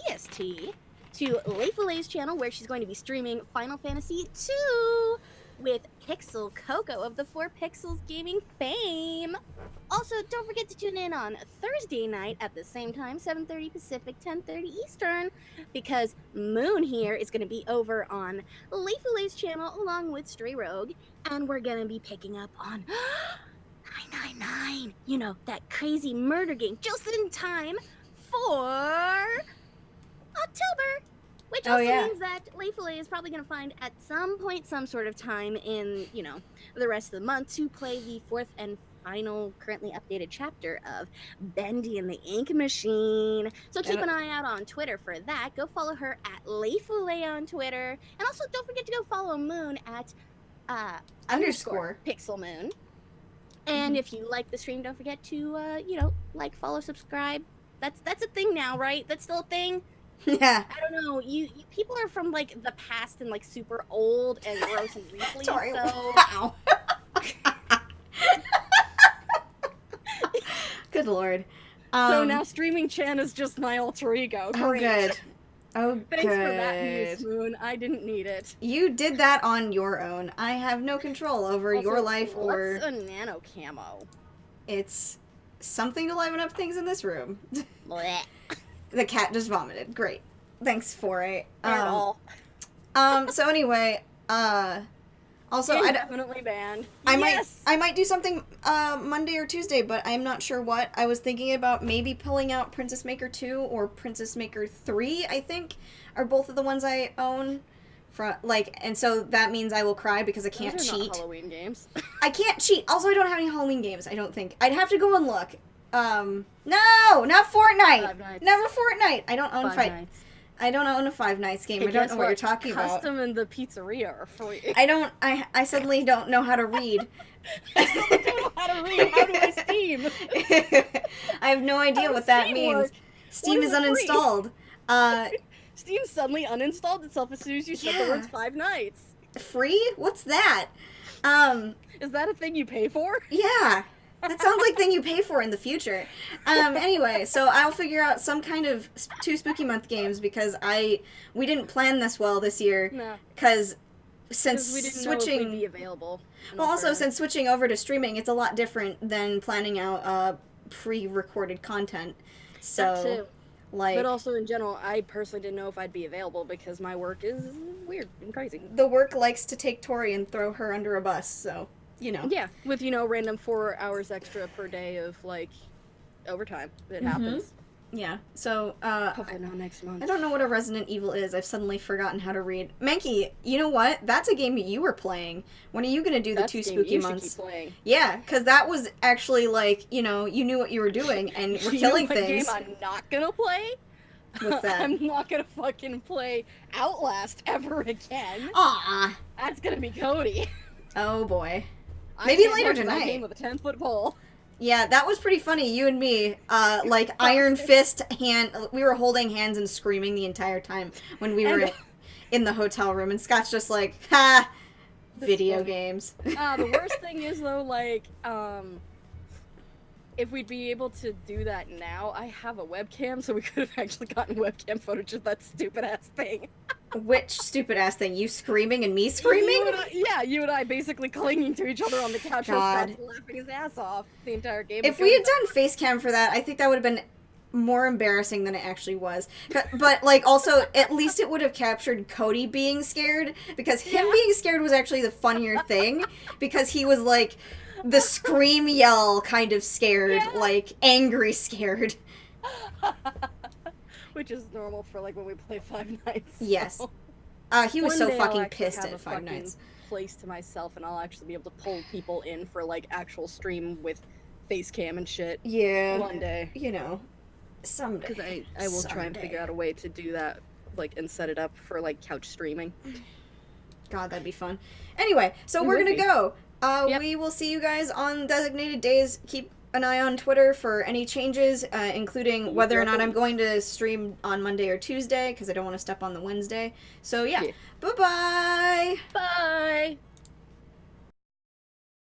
EST to Layfilet's channel where she's going to be streaming Final Fantasy II with Pixel Coco of the 4 Pixels Gaming fame. Also, don't forget to tune in on Thursday night at the same time, 7:30 Pacific, 10:30 Eastern, because Moon here is going to be over on Leafy's channel along with Stray Rogue, and we're going to be picking up on 999, you know, that crazy murder game, just in time for October. Which also means that Leafy is probably going to find at some point some sort of time in, you know, the rest of the month to play the 4th and final currently updated chapter of Bendy and the Ink Machine. So keep an eye out on Twitter for that. Go follow her at Leafy on Twitter. And also don't forget to go follow Moon at _ Pixel Moon. And if you like the stream, don't forget to, you know, like, follow, subscribe. That's a thing now, right? That's still a thing? Yeah. I don't know. You people are from like the past and like super old and gross and wrinkly. Sorry. So Wow. Good lord. So now streaming Chan is just my alter ego. Oh, Great. good. Oh, Thanks good. for that, Miss Moon. I didn't need it. You did that on your own. I have no control over also, your life or... what's a nano camo? It's something to liven up things in this room. Blech. The cat just vomited. Great. Thanks for it. All. So anyway, also Indefinitely banned. I might do something Monday or Tuesday, but I'm not sure what. I was thinking about maybe pulling out Princess Maker 2 or Princess Maker 3, I think, are both of the ones I own. And so that means I will cry because I can't Those are cheat. Not Halloween games. I can't cheat. Also, I don't have any Halloween games, I don't think. I'd have to go and look. No, not Fortnite. Five Nights. Never Fortnite. I don't own Five Nights. I don't own a Five Nights game. Hey, I don't guess know what you're talking about. Custom and the pizzeria are free. I suddenly don't know how to read. I don't know how to read. How do I Steam? I have no idea How what does that Steam means. work? Steam What is is it free? uninstalled. Steam suddenly uninstalled itself as soon as you said the Yeah. words Five Nights. Free? What's that? Is that a thing you pay for? Yeah. That sounds like thing you pay for in the future. Anyway, so I'll figure out some kind of 2 Spooky Month games because we didn't plan this well this year. No. Because since we didn't switching... know if we'd be available. Well, also, since switching over to streaming, it's a lot different than planning out pre-recorded content. So, That too. like... But also, in general, I personally didn't know if I'd be available because my work is weird and crazy. The work likes to take Tori and throw her under a bus, so, you know. Yeah, with, random 4 hours extra per day of, overtime. It happens. Yeah, so, Hopefully not next month. I don't know what a Resident Evil is. I've suddenly forgotten how to read. Mankey, you know what? That's a game you were playing. When are you going to do the That's 2 a game Spooky you should Months? keep playing. Yeah, because that was actually, you knew what you were doing, and we're killing You know what things. game I'm not gonna play? What's that? I'm not gonna fucking play Outlast ever again. Aw. That's gonna be Cody. Oh, boy. I Maybe can't later touch that tonight. game with a 10-foot pole. Yeah, that was pretty funny. You and me, iron fist hand. We were holding hands and screaming the entire time when we were in the hotel room, and Scott's just like, "Ha, video games." The worst thing is though, if we'd be able to do that now, I have a webcam, so we could have actually gotten webcam footage of that stupid ass thing. Which stupid ass thing? You screaming and me screaming? You and I basically clinging to each other on the couch God. while Scott's laughing his ass off the entire game. If we had done face cam for that, I think that would have been more embarrassing than it actually was. But, also, at least it would have captured Cody being scared, because him being scared was actually the funnier thing, because he was, the scream yell kind of scared, angry scared. Which is normal for, when we play Five Nights. So. Yes. He was One so day I'll fucking actually pissed have at a Five fucking Nights. place to myself, and I'll actually be able to pull people in for, actual stream with face cam and shit. Yeah. One day. Someday. Because I will try and figure out a way to do that, and set it up for, couch streaming. God, that'd be fun. Anyway, so It we're would gonna be. go. Yep. We will see you guys on designated days. Keep an eye on Twitter for any changes, including whether or not I'm going to stream on Monday or Tuesday, because I don't want to step on the Wednesday. So, yeah. Bye-bye! Bye!